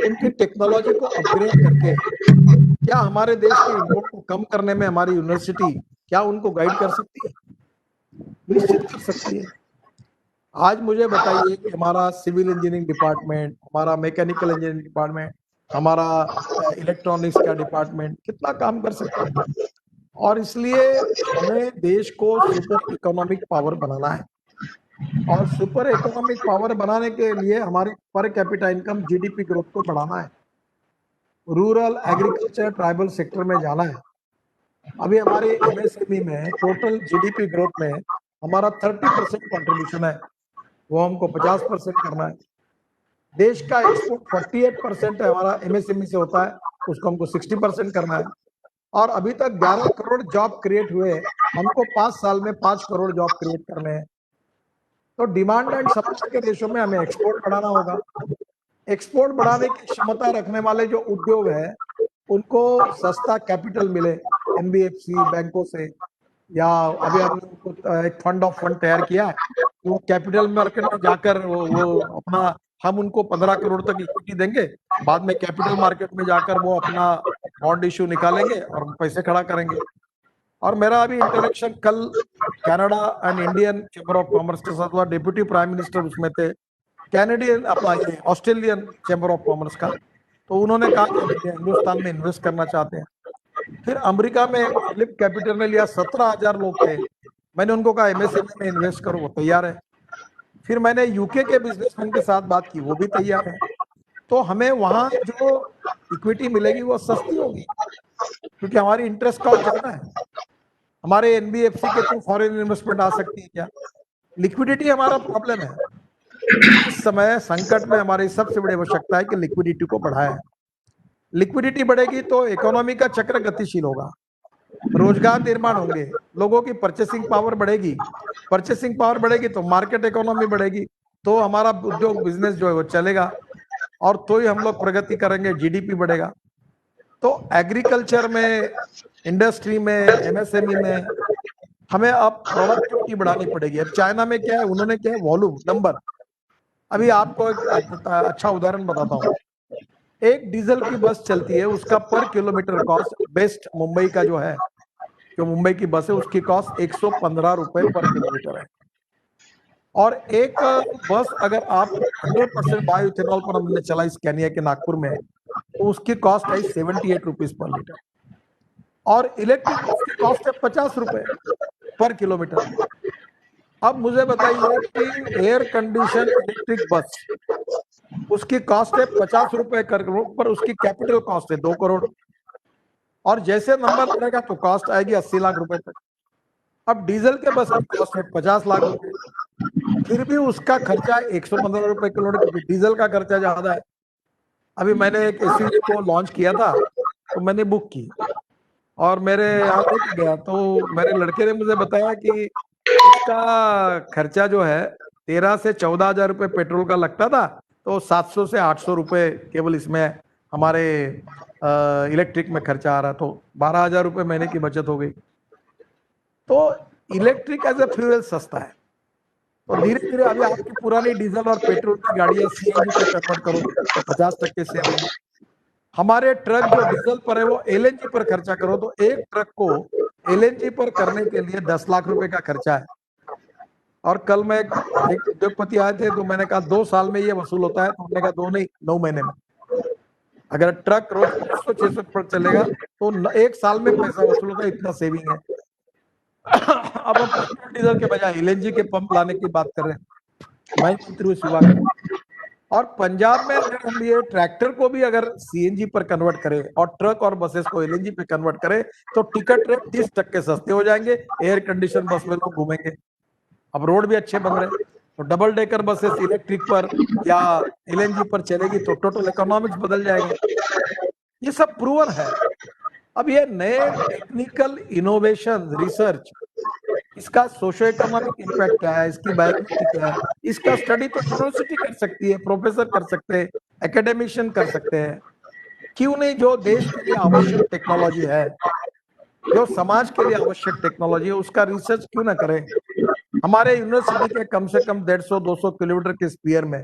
उनकी टेक्नोलॉजी को अपग्रेड करके क्या हमारे देश के इंपोर्ट को कम करने में हमारी यूनिवर्सिटी क्या उनको गाइड कर सकती है? निश्चित कर सकती है। आज मुझे बताइए कि हमारा सिविल इंजीनियरिंग डिपार्टमेंट, हमारा मैकेनिकल इंजीनियरिंग डिपार्टमेंट, हमारा इलेक्ट्रॉनिक्स का डिपार्टमेंट कितना काम कर सकता है। और इसलिए हमें देश को सुपर इकोनॉमिक पावर बनाना है, और सुपर इकोनॉमिक पावर बनाने के लिए हमारी per capita income, GDP growth को बढ़ाना है, रूरल, एग्रीकल्चर, ट्राइबल सेक्टर में जाना है। अभी हमारे एमएसएमई में टोटल जीडीपी ग्रोथ में हमारा 30% कंट्रीब्यूशन है, वो हमको 50% करना है। देश का एक्सपोर्ट 48% है हमारा एमएसएमई से होता है, उसको हमको 60% करना है। और अभी तक 11 करोड़ जॉब क्रिएट हुए, हमको 5 साल में 5 करोड़ जॉब क्रिएट करने हैं। तो डिमांड एंड सप्लाई के देशों में हमें एक्सपोर्ट बढ़ाना होगा। एक्सपोर्ट बढ़ाने की क्षमता रखने वाले जो उद्योग है उनको सस्ता कैपिटल मिले एनबीएफसी बैंकों से, या अभी हमने एक फंड ऑफ फंड तैयार किया है, वो कैपिटल मार्केट में जाकर वो अपना, हम उनको 15 करोड़ तक इक्विटी देंगे, बाद में कैपिटल मार्केट में जाकर वो अपना बॉन्ड इश्यू निकालेंगे और पैसे खड़ा करेंगे। और मेरा अभी इंटरेक्शन कल Canada and Indian chamber of commerce के साथ हुआ, डिप्यूटी प्राइम मिनिस्टर उसमें थे, कैनेडियन अपना ऑस्ट्रेलियन चैम्बर ऑफ कॉमर्स का, तो उन्होंने कहा कि हिंदुस्तान में इन्वेस्ट करना चाहते हैं। फिर अमेरिका में फिलिप कैपिटल ने लिया, 17,000 लोग थे, मैंने उनको कहा एमएसएमई में इन्वेस्ट करो, वो तैयार है। फिर मैंने यूके के बिजनेसमैन के साथ बात की, वो भी तैयार है। तो हमें वहां जो इक्विटी मिलेगी वो सस्ती होगी, क्योंकि हमारी इंटरेस्ट कॉस्ट ज्यादा है। हमारे एनबीएफसी के थ्रू फॉरेन इन्वेस्टमेंट आ सकती है क्या? लिक्विडिटी हमारा प्रॉब्लम है। इस समय संकट में हमारी सबसे बड़ी आवश्यकता है कि लिक्विडिटी को बढ़ाएं। लिक्विडिटी बढ़ेगी तो इकोनॉमी का चक्र गतिशील होगा, रोजगार निर्माण होंगे, लोगों की परचेसिंग पावर बढ़ेगी, परचेसिंग पावर बढ़ेगी तो मार्केट इकोनॉमी बढ़ेगी, तो हमारा उद्योग बिजनेस जो है वो चलेगा और तो ही हम लोग प्रगति करेंगे, जीडीपी बढ़ेगा। तो एग्रीकल्चर में, इंडस्ट्री में, एमएसएमई में हमें अब प्रोडक्टिविटी बढ़ानी पड़ेगी। अब चाइना में क्या है, उन्होंने क्या है, वॉल्यूम, नंबर। अभी आपको एक अच्छा उदाहरण बताता हूँ। एक डीजल की बस चलती है, उसका पर किलोमीटर कॉस्ट, बेस्ट मुंबई का जो है, जो मुंबई की बस है, उसकी कॉस्ट 115 रुपए पर किलोमीटर है। और एक बस अगर आप 100% बायोइथेनॉल पर हमने चलाई स्कैनिया के नागपुर में, तो उसकी कॉस्ट आई 78 रुपीज पर लीटर। और इलेक्ट्रिक बस की कॉस्ट है 50 रुपए पर किलोमीटर। अब मुझे बताइए कि एयर कंडीशन इलेक्ट्रिक बस, उसकी कॉस्ट है 50 रुपए करोड़ पर, उसकी कैपिटल कॉस्ट है 2 करोड़। और जैसे नंबर बढ़ेगा तो कॉस्ट आएगी 80 लाख रुपए तक। अब डीजल के बस की कॉस्ट है 50 लाख रुपए, फिर भी उसका खर्चा 115 रुपए किलोमीटर, क्योंकि डीजल का खर्चा ज्यादा है। अभी मैंने एक एसयूवी को लॉन्च किया था, तो मैंने बुक की और मेरे यहाँ लेके गया, तो मेरे लड़के ने मुझे बताया कि इसका खर्चा जो है 13 से 14 हजार रुपए पेट्रोल का लगता था, तो 700 से 800 रुपए केवल इसमें हमारे इलेक्ट्रिक में खर्चा आ रहा, तो 12 हजार रुपए महीने की बचत हो गई। तो इलेक्ट्रिक एज ए फ्यूल सस्ता है। तो धीरे धीरे अभी आपकी पुरानी डीजल और पेट्रोल की गाड़ियां सीएनजी पे कन्वर्ट करो तो 50% सेविंग है। हमारे ट्रक जो डीजल पर है वो एलएनजी पर खर्चा करो, तो एक ट्रक को एलएनजी पर करने के लिए 10 लाख रुपए का खर्चा है। और कल मैं एक उद्योगपति आए थे, तो मैंने कहा 2 साल में ये वसूल होता है, तो उन्होंने कहा 2 नहीं 9 महीने में। अगर ट्रक रोज 500-600 पर चलेगा तो 1 साल में पैसा वसूल होगा, इतना सेविंग है। अब हम पेट्रोल डीजल के बजाय एलएनजी के पंप लाने की बात कर रहे हैं, मैं मंत्री शिवा का। और पंजाब में अगर हम ये ट्रैक्टर को भी अगर सीएनजी पर कन्वर्ट करें और ट्रक और बसेस को एलएनजी पे कन्वर्ट करें, तो टिकट रेट 30% सस्ते हो जाएंगे, एयर कंडीशन बस में लोग घूमेंगे। अब रोड भी अच्छे बन रहे हैं, तो डबल डेकर बसेस इलेक्ट्रिक पर या एलएनजी पर चलेगी तो टोटल इकोनॉमिक्स बदल जाएगा। ये सब प्रूवन है। अब ये नए टेक्निकल इनोवेशन, रिसर्च, इसका सोशियो इकोनॉमिक इम्पैक्ट क्या है, इसकी बायोलॉजी क्या है, इसका स्टडी तो यूनिवर्सिटी कर सकती है, प्रोफेसर कर सकते हैं, एकेडमिशियन कर सकते हैं। क्यों नहीं, जो देश के लिए आवश्यक टेक्नोलॉजी है, जो समाज के लिए आवश्यक टेक्नोलॉजी है, उसका रिसर्च क्यों ना करें। हमारे यूनिवर्सिटी के कम से कम 150-200 किलोमीटर के स्पीयर में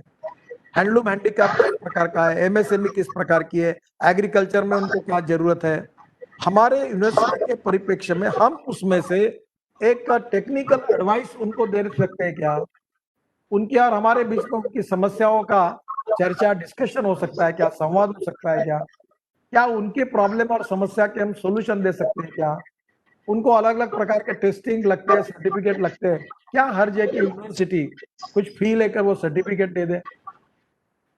हैंडलूम, हैंडीक्राफ्ट किस प्रकार का है, एमएसएमई किस प्रकार की है, एग्रीकल्चर में उनको क्या जरूरत है, हमारे यूनिवर्सिटी के परिप्रेक्ष्य में हम उसमें से एक टेक्निकल एडवाइस उनको दे सकते हैं क्या, उनके और हमारे बीच में उनकी समस्याओं का चर्चा, डिस्कशन हो सकता है क्या, संवाद हो सकता है क्या, क्या उनकी प्रॉब्लम और समस्या के हम सोल्यूशन दे सकते हैं क्या, उनको अलग अलग प्रकार के टेस्टिंग लगते हैं, सर्टिफिकेट लगते हैं क्या, हर जगह की यूनिवर्सिटी कुछ फी लेकर वो सर्टिफिकेट दे दे।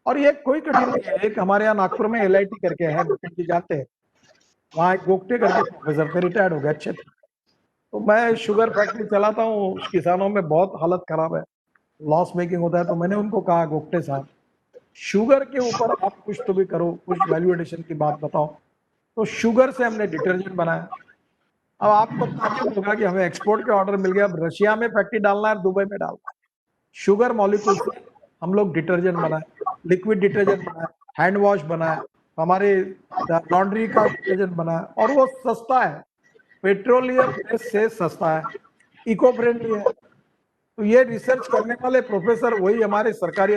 और ये कोई कठिन नहीं है। एक हमारे यहाँ नागपुर में एलआईटी करके है, जानते हैं, वहाँ एक गोगटे करके प्रोफेसर थे, रिटायर्ड हो गए, अच्छे थे। तो मैं शुगर फैक्ट्री चलाता हूँ, किसानों में बहुत हालत खराब है, लॉस मेकिंग होता है। तो मैंने उनको कहा, गोगटे साहब, शुगर के ऊपर आप कुछ तो भी करो, कुछ वैल्यू एडिशन की बात बताओ। तो शुगर से हमने डिटर्जेंट बनाया। अब आपको ताज्जुब होगा कि हमें एक्सपोर्ट के ऑर्डर मिल गया, अब रशिया में फैक्ट्री डालना है, दुबई में डालना है। शुगर मॉलिक्यूल से हम लोग डिटर्जेंट बनाए, लिक्विड डिटर्जेंट बनाया, हैंड वॉश बनाया, हमारे लॉन्ड्री का डिटर्जेंट बनाया, और वो सस्ता है, पेट्रोलियम बेस से सस्ता है, इको फ्रेंडली है। तो ये रिसर्च करने वाले प्रोफेसर वही हमारे सरकारी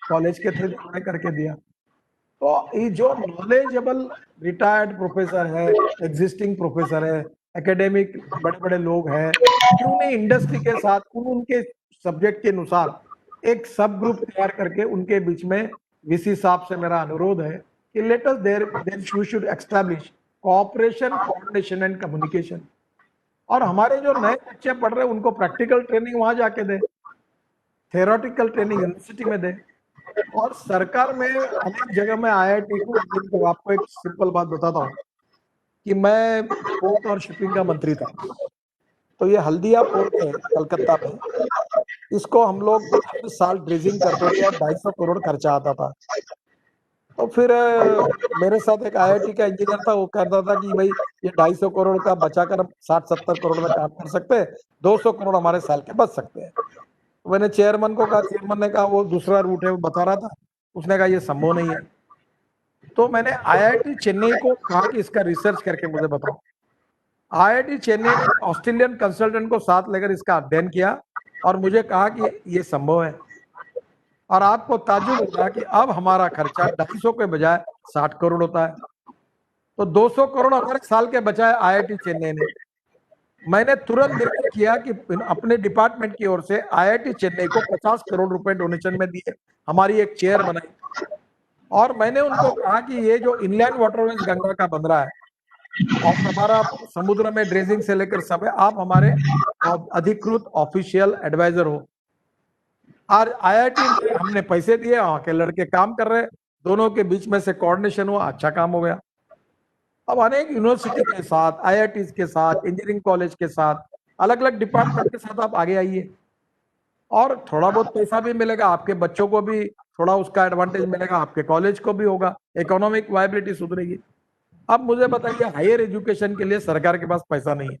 कॉलेज के थे, उन्होंने करके दिया। तो ये जो नॉलेजेबल रिटायर्ड प्रोफेसर है, एग्जिस्टिंग प्रोफेसर है, एकेडमिक बड़े बड़े लोग हैं, क्यों नहीं इंडस्ट्री के साथ उनके सब्जेक्ट के अनुसार एक सब ग्रुप तैयार करके उनके बीच में, वीसी साहब से मेरा अनुरोध है कि let us there we should establish cooperation, coordination and communication. और हमारे जो नए बच्चे पढ़ रहे हैं उनको प्रैक्टिकल ट्रेनिंग वहां जाके दे, थेरोटिकल ट्रेनिंग यूनिवर्सिटी में दे। और सरकार में अनेक जगह में आईआईटी को, आपको एक सिंपल बात बताता हूँ कि मैं पोर्ट और शिपिंग का मंत्री था। तो ये हल्दिया पोर्ट है कलकत्ता में, इसको हम लोग हर साल ड्रेजिंग करते थे और 250 करोड़ खर्चा आता था। तो फिर मेरे साथ एक आईआईटी का इंजीनियर था, वो कहता था कि भाई ये 250 करोड़ का बचाकर हम 60-70 करोड़ में काम कर सकते हैं, 200 करोड़ हमारे साल के बच सकते हैं। तो मैंने चेयरमैन को कहा, चेयरमैन ने कहा वो दूसरा रूट है, वो बता रहा था, उसने कहा ये संभव नहीं है। तो मैंने आईआईटी चेन्नई को कहा कि इसका रिसर्च करके मुझे बताओ। आईआईटी चेन्नई ने ऑस्ट्रेलियन कंसल्टेंट को साथ लेकर इसका अध्ययन किया और मुझे कहा कि ये संभव है। और आपको ताज्जुब होगा कि अब हमारा खर्चा 250 के बजाय 60 करोड़ होता है। तो 200 करोड़ हमारे साल के बचाए आईआईटी चेन्नई ने। मैंने तुरंत निर्णय किया कि अपने डिपार्टमेंट की ओर से आईआईटी चेन्नई को 50 करोड़ रुपए डोनेशन में दिए, हमारी एक चेयर बनाई और मैंने उनको कहा कि ये जो इनलैंड वाटरवेज गंगा का बन रहा है और हमारा समुद्र में ड्रेजिंग से लेकर सब है, आप हमारे अधिकृत ऑफिशियल एडवाइजर हो। और आईआईटी में हमने पैसे दिए, वहां के लड़के काम कर रहे, दोनों के बीच में से कोऑर्डिनेशन हुआ, अच्छा काम हो गया। अब अनेक यूनिवर्सिटी के साथ, आईआईटी के साथ, इंजीनियरिंग कॉलेज के साथ, अलग अलग डिपार्टमेंट के साथ आप आगे आइए और थोड़ा बहुत पैसा भी मिलेगा, आपके बच्चों को भी थोड़ा उसका एडवांटेज मिलेगा, आपके कॉलेज को भी होगा, इकोनॉमिक वायबिलिटी सुधरेगी। अब मुझे बताइए, हायर एजुकेशन के लिए सरकार के पास पैसा नहीं है।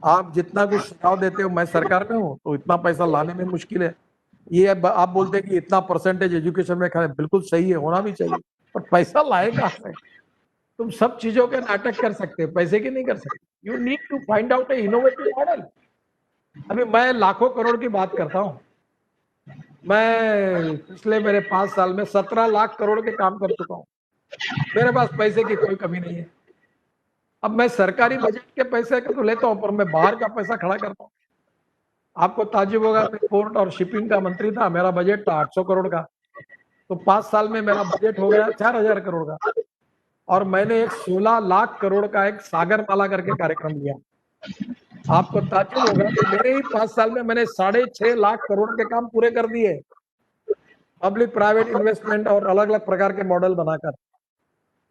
आप जितना कुछ सुझाव देते हो, मैं सरकार में हूँ तो इतना पैसा लाने में मुश्किल है। ये आप बोलते हैं कि इतना परसेंटेज एजुकेशन में खर्च, बिल्कुल सही है, होना भी चाहिए, पर पैसा लाए कहाँ से? तुम सब चीजों के नाटक कर सकते हो, पैसे की नहीं कर सकते। You need to find out a innovative model. अभी मैं लाखों करोड़ की बात करता हूँ, मैं पिछले मेरे 5 साल में 17 लाख करोड़ के काम कर चुका हूँ। मेरे पास पैसे की कोई कमी नहीं है। अब मैं सरकारी बजट के पैसे का तो लेता हूँ, पर मैं बाहर का पैसा खड़ा करता हूँ। आपको ताज्जुब होगा, मैं पोर्ट और शिपिंग का मंत्री था, मेरा बजट था 800 करोड़ का, तो 5 साल में मेरा बजट हो गया 4000 करोड़ का। और मैंने एक 16 लाख करोड़ का एक सागरमाला करके कार्यक्रम लिया। आपको ताज्जुब होगा कि मेरे ही 5 साल में मैंने 6.5 लाख करोड़ के काम पूरे कर दिए, पब्लिक प्राइवेट इन्वेस्टमेंट और अलग अलग प्रकार के मॉडल बनाकर।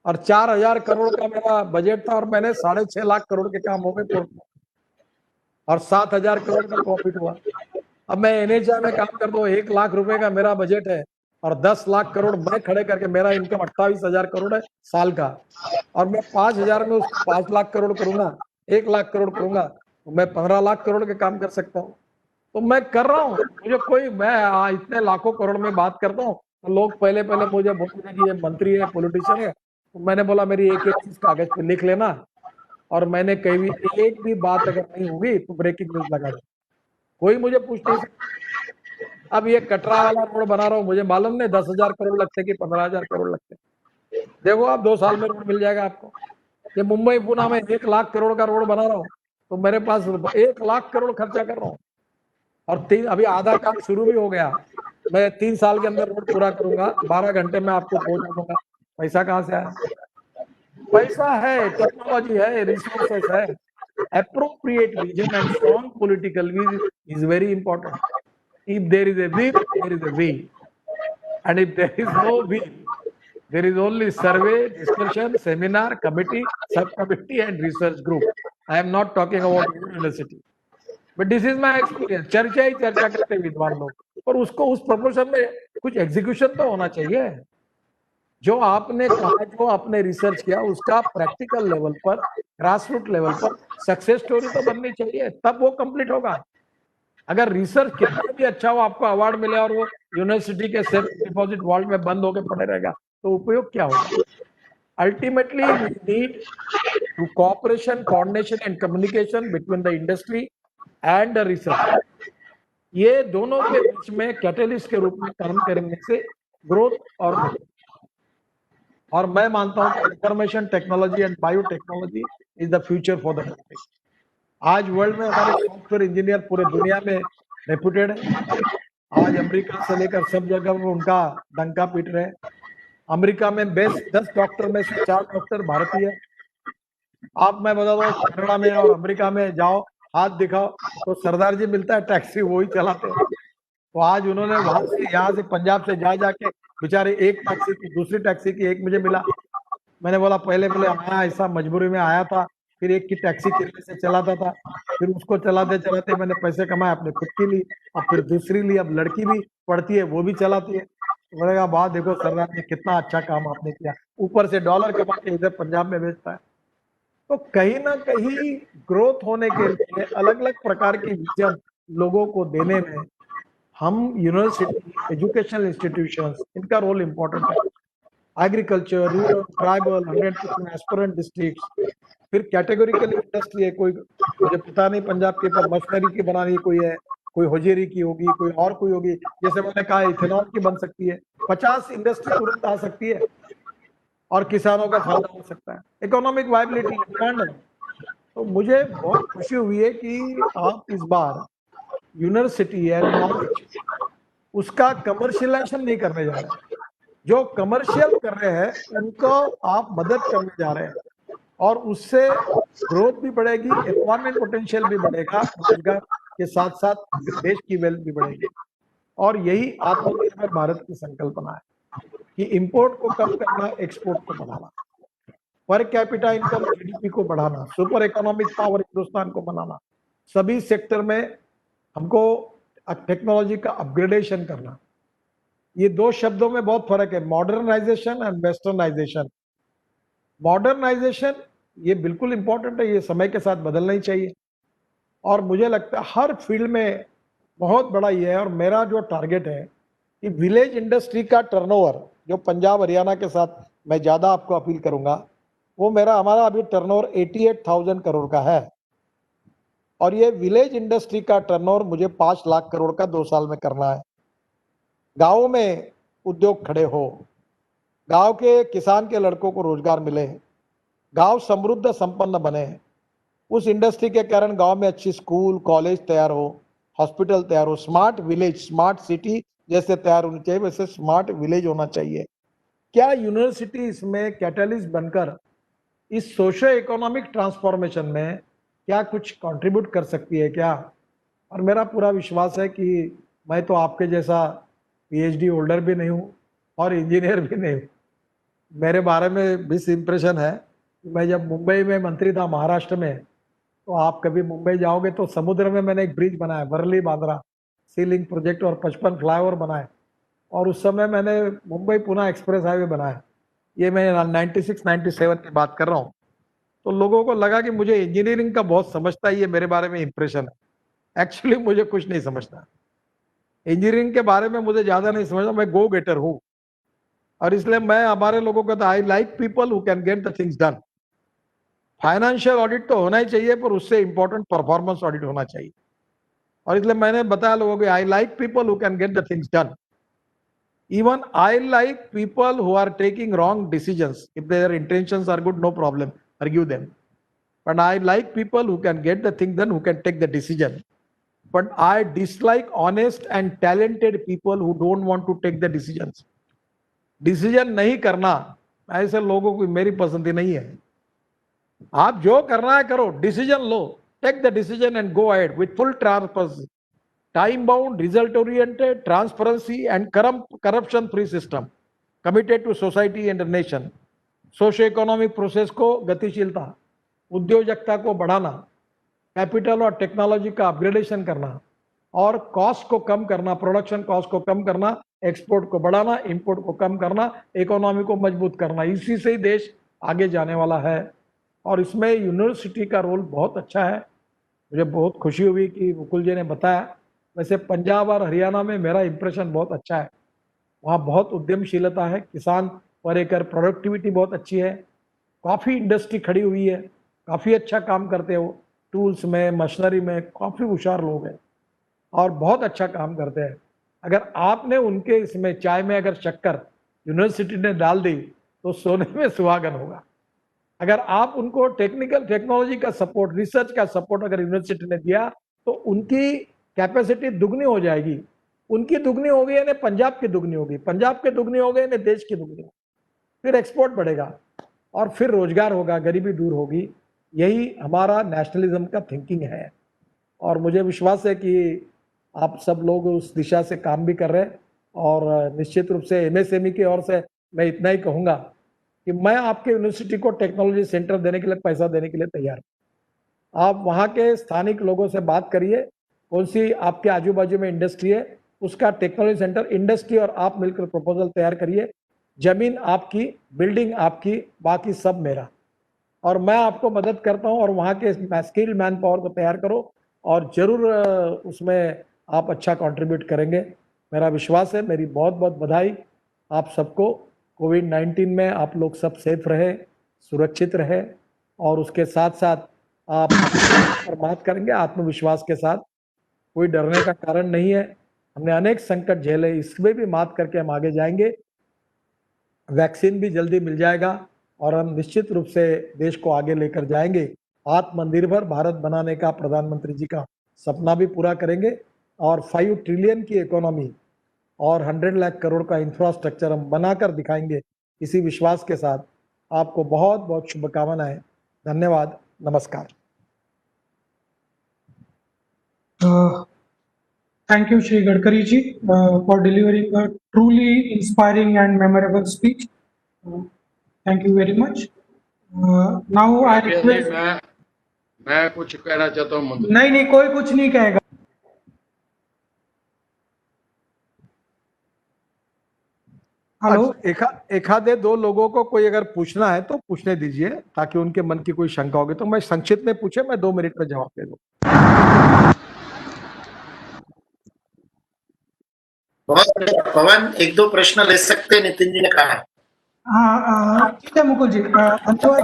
और 4000 करोड़ का मेरा बजट था और मैंने 6.5 लाख करोड़ के काम हो गए पोर्ट में और 7000 करोड़ का प्रॉफिट हुआ। अब मैं एनएचआई में काम करता हूँ, 1 लाख रुपए का मेरा बजट है और 10 लाख करोड़ मैं खड़े करके, मेरा इनकम 28,000 करोड़ है साल का, और मैं 5,000 में उसको 5 लाख करोड़ करूंगा, 1 लाख करोड़ करूंगा, तो मैं 15 लाख करोड़ के काम कर सकता हूँ। तो मैं कर रहा हूँ, मुझे कोई, मैं इतने लाखों करोड़ में बात करता हूँ तो लोग पहले मुझे बोलते हैं कि ये मंत्री है, पॉलिटिशियन है। तो मैंने बोला मेरी एक एक चीज कागज पे लिख लेना, और मैंने कहीं भी एक भी बात अगर नहीं होगी तो ब्रेकिंग न्यूज लगा दे, कोई मुझे पूछ नहीं सकता। अब ये कटरा वाला रोड बना रहा हूँ, मुझे मालूम नहीं 10,000 करोड़ लगते कि 15,000 करोड़ लगते। देखो आप 2 साल में रोड मिल जाएगा आपको। ये मुंबई पुणे में 1 लाख करोड़ का रोड बना रहा हूँ, तो मेरे पास 1 लाख करोड़ खर्चा कर रहा हूँ और अभी आधा काम शुरू भी हो गया। मैं 3 साल के अंदर रोड पूरा करूंगा, 12 घंटे में आपको पहुंचा दूंगा। पैसा कहाँ से आया? पैसा है, टेक्नोलॉजी है, रिसोर्सेस है। Appropriate vision and strong political will is very important. If there is a will, there is a way, and if there is no will, there is only survey, discussion, seminar, committee, subcommittee, and research group. I am not talking about university, but this is my experience. चर्चा ही चर्चा करते विद्वान लोग, पर उसको उस प्रपोर्शन में कुछ एग्जीक्यूशन तो होना चाहिए। जो आपने कहा, जो आपने रिसर्च किया, उसका प्रैक्टिकल लेवल पर, ग्रासरूट लेवल पर सक्सेस स्टोरी तो बननी चाहिए, तब वो कंप्लीट होगा। अगर रिसर्च कितना भी अच्छा हो, आपको अवार्ड मिले और वो यूनिवर्सिटी के सेफ डिपॉजिट वॉल्ट में बंद होकर पड़े रहेगा, तो उपयोग क्या होगा? Ultimately we need to cooperation, coordination and communication between the industry and the research. ये दोनों के बीच में कैटलिस्ट के रूप में काम करने से ग्रोथ और मैं मानता हूं कि information technology and biotechnology is the future for the country. आज वर्ल्ड में हमारे सॉफ्टवेयर इंजीनियर पूरे दुनिया में रेप्यूटेड है। आज अमेरिका से लेकर सब जगह में उनका डंका पीट रहे हैं। अमेरिका में बेस्ट 10 डॉक्टर में से 4 डॉक्टर भारतीय है। आप, मैं बता दूं, कनाडा में और अमेरिका में जाओ, हाथ दिखाओ तो सरदार जी मिलता है, टैक्सी वही चलाते हैं। तो आज उन्होंने वहां से, यहाँ से, पंजाब से जाके बेचारे एक टैक्सी की, दूसरी टैक्सी की, एक मुझे मिला। मैंने बोला पहले आया, ऐसा मजबूरी में आया था, फिर एक की टैक्सी किराए से चलाता था, फिर उसको चलाते चलाते मैंने पैसे कमाए, अपने खुद की ली, अब फिर दूसरी ली, अब लड़की भी पढ़ती है, वो भी चलाती है। तो मैंने कहा वाह देखो सरदार जी कितना अच्छा काम आपने किया, ऊपर से डॉलर कमा के इधर पंजाब में भेजता है। तो कहीं ना कहीं ग्रोथ होने के लिए अलग अलग प्रकार की विजन लोगों को देने में हम यूनिवर्सिटी, एजुकेशनल इंस्टीट्यूशंस, इनका रोल इम्पोर्टेंट है। Agriculture, rural, tribal, 100% aspirant districts, फिर कैटेगोरिकल इंडस्ट्री है, कोई मुझे पता नहीं पंजाब के पर मशीनरी की बनानी कोई है, कोई होजेरी की होगी, कोई और कोई होगी, जैसे मैंने कहा इथेनॉल की बन सकती है, 50 इंडस्ट्री तुरंत आ सकती है और किसानों का फायदा हो सकता है, इकोनॉमिक वायबिलिटी, डिमांड है। तो मुझे बहुत खुशी हुई है कि आप इस बार यूनिवर्सिटी एंड नॉलेज उसका कमर्शियलाइजेशन नहीं करने जा रहे हैं, जो कमर्शियल कर रहे हैं उनको आप मदद करने जा रहे हैं, और उससे ग्रोथ भी बढ़ेगी, एम्प्लॉयमेंट पोटेंशियल भी बढ़ेगा, रोजगार के साथ साथ देश की वेल्थ भी बढ़ेगी। और यही आत्मनिर्भर भारत की संकल्पना है कि इंपोर्ट को कम करना, एक्सपोर्ट को बढ़ाना, पर कैपिटा इनकम जीडीपी को बढ़ाना, सुपर इकोनॉमिक पावर हिंदुस्तान को बनाना, सभी सेक्टर में हमको टेक्नोलॉजी का अपग्रेडेशन करना। ये दो शब्दों में बहुत फर्क है, मॉडर्नाइजेशन एंड वेस्टर्नाइजेशन। मॉडर्नाइजेशन ये बिल्कुल इंपॉर्टेंट है, ये समय के साथ बदलना ही चाहिए, और मुझे लगता है हर फील्ड में बहुत बड़ा ये है। और मेरा जो टारगेट है कि विलेज इंडस्ट्री का टर्नओवर, जो पंजाब हरियाणा के साथ मैं ज़्यादा आपको अपील करूंगा, वो हमारा अभी टर्नओवर 88,000 करोड़ का है, और ये विलेज इंडस्ट्री का टर्नओवर मुझे 5 लाख करोड़ का 2 साल में करना है। गाँव में उद्योग खड़े हो, गांव के किसान के लड़कों को रोजगार मिले, गांव समृद्ध संपन्न बने, उस इंडस्ट्री के कारण गांव में अच्छी स्कूल, कॉलेज तैयार हो, हॉस्पिटल तैयार हो, स्मार्ट विलेज, स्मार्ट सिटी जैसे तैयार होनी चाहिए, वैसे स्मार्ट विलेज होना चाहिए। क्या यूनिवर्सिटी इसमें कैटलिस्ट बनकर इस सोशो इकोनॉमिक ट्रांसफॉर्मेशन में क्या कुछ कंट्रीब्यूट कर सकती है क्या? और मेरा पूरा विश्वास है कि मैं तो आपके जैसा पीएचडी होल्डर भी नहीं हूँ और इंजीनियर भी नहीं हूँ। मेरे बारे में मिस इम्प्रेशन है, मैं जब मुंबई में मंत्री था महाराष्ट्र में, तो आप कभी मुंबई जाओगे तो समुद्र में मैंने एक ब्रिज बनाया, वर्ली बांद्रा सी लिंक प्रोजेक्ट, और 55 फ्लाईओवर बनाए, और उस समय मैंने मुंबई पुणे एक्सप्रेस हाईवे बनाया। ये मैं 96-97 की बात कर रहा हूँ। तो लोगों को लगा कि मुझे इंजीनियरिंग का बहुत समझता है, ये मेरे बारे में इंप्रेशन है। एक्चुअली मुझे कुछ नहीं समझता, इंजीनियरिंग के बारे में मुझे ज्यादा नहीं समझता, मैं गो गेटर हूँ, और इसलिए मैं हमारे लोगों को I like people who can get the things done. Financial audit तो होना ही चाहिए, पर उससे इंपॉर्टेंट परफॉर्मेंस ऑडिट होना चाहिए, और इसलिए मैंने बताया लोगों को I like people who can get the things done. Even I like people who are taking wrong decisions, if their intentions are good no problem, argue them, but I like people who can get the thing done, who can take the decision. But I dislike honest and talented people who don't want to take the decisions. Decision नहीं करना, ऐसे लोगों को मेरी पसंद नहीं है। आप जो करना है करो, डिसीजन लो, take the decision and go ahead with full transparency, time bound, result oriented, transparency and corruption free system, committed to society and nation. Socio economic process को गतिशीलता, उद्योजकता को बढ़ाना, कैपिटल और टेक्नोलॉजी का अपग्रेडेशन करना, और कॉस्ट को कम करना, प्रोडक्शन कॉस्ट को कम करना, एक्सपोर्ट को बढ़ाना, इंपोर्ट को कम करना, इकोनॉमी को मजबूत करना। इसी से ही देश आगे जाने वाला है, और इसमें यूनिवर्सिटी का रोल बहुत अच्छा है। मुझे बहुत खुशी हुई कि मुकुल जी ने बताया। वैसे पंजाब और हरियाणा में मेरा इंप्रेशन बहुत अच्छा है, वहाँ बहुत उद्यमशीलता है, किसान पर एकड़ प्रोडक्टिविटी बहुत अच्छी है, काफ़ी इंडस्ट्री खड़ी हुई है, काफ़ी अच्छा काम करते हो, टूल्स में, मशीनरी में काफ़ी होशियार लोग हैं और बहुत अच्छा काम करते हैं। अगर आपने उनके इसमें चाय में अगर शक्कर यूनिवर्सिटी ने डाल दी तो सोने में सुहागन होगा। अगर आप उनको टेक्नोलॉजी का सपोर्ट, रिसर्च का सपोर्ट अगर यूनिवर्सिटी ने दिया तो उनकी कैपेसिटी दुगनी हो जाएगी। उनकी दुगनी हो गई यानी पंजाब की दुगनी होगी, पंजाब के दुगनी हो गई यानी देश की दुगनी होगी, फिर एक्सपोर्ट बढ़ेगा और फिर रोजगार होगा, गरीबी दूर होगी। यही हमारा नेशनलिज्म का थिंकिंग है, और मुझे विश्वास है कि आप सब लोग उस दिशा से काम भी कर रहे हैं। और निश्चित रूप से एमएसएमई की ओर से मैं इतना ही कहूँगा कि मैं आपके यूनिवर्सिटी को टेक्नोलॉजी सेंटर देने के लिए पैसा देने के लिए तैयार हूं। आप वहां के स्थानिक लोगों से बात करिए, कौन सी आपके आजू बाजू में इंडस्ट्री है, उसका टेक्नोलॉजी सेंटर, इंडस्ट्री और आप मिलकर प्रपोजल तैयार करिए। जमीन आपकी, बिल्डिंग आपकी, बाकी सब मेरा, और मैं आपको मदद करता हूं। और वहां के स्किल मैन पावर को तैयार करो और जरूर उसमें आप अच्छा कंट्रीब्यूट करेंगे, मेरा विश्वास है। मेरी बहुत बहुत बधाई आप सबको। कोविड-19 में आप लोग सब सेफ रहे, सुरक्षित रहे, और उसके साथ साथ आप पर बात करेंगे आत्मविश्वास के साथ। कोई डरने का कारण नहीं है, हमने अनेक संकट झेले, इसमें भी मात करके हम आगे जाएंगे। वैक्सीन भी जल्दी मिल जाएगा और हम निश्चित रूप से देश को आगे लेकर जाएंगे। आत्मनिर्भर भारत बनाने का प्रधानमंत्री जी का सपना भी पूरा करेंगे और 5 ट्रिलियन की इकोनॉमी और 100 लाख करोड़ का इंफ्रास्ट्रक्चर हम बनाकर दिखाएंगे। इसी विश्वास के साथ आपको बहुत बहुत शुभकामनाएं। धन्यवाद, नमस्कार। Thank you, Shri Gadkari ji, for delivering a truly inspiring and memorable speech. Thank you very much. Now I request. मैं कुछ कहना चाहता हूँ मंत्री। नहीं, कोई कुछ नहीं कहेगा। हेलो, एक आधे दो लोगों को कोई अगर पूछना है तो पूछने दीजिए, ताकि उनके मन की कोई शंका होगी तो मैं संक्षिप्त में पूछे, मैं 2 मिनट में जवाब दे दूं। पवन, 1-2 प्रश्न ले सकते, नितिन जी ने कहा है। हाँ, ठीक है मुकुल जी, धन्यवाद।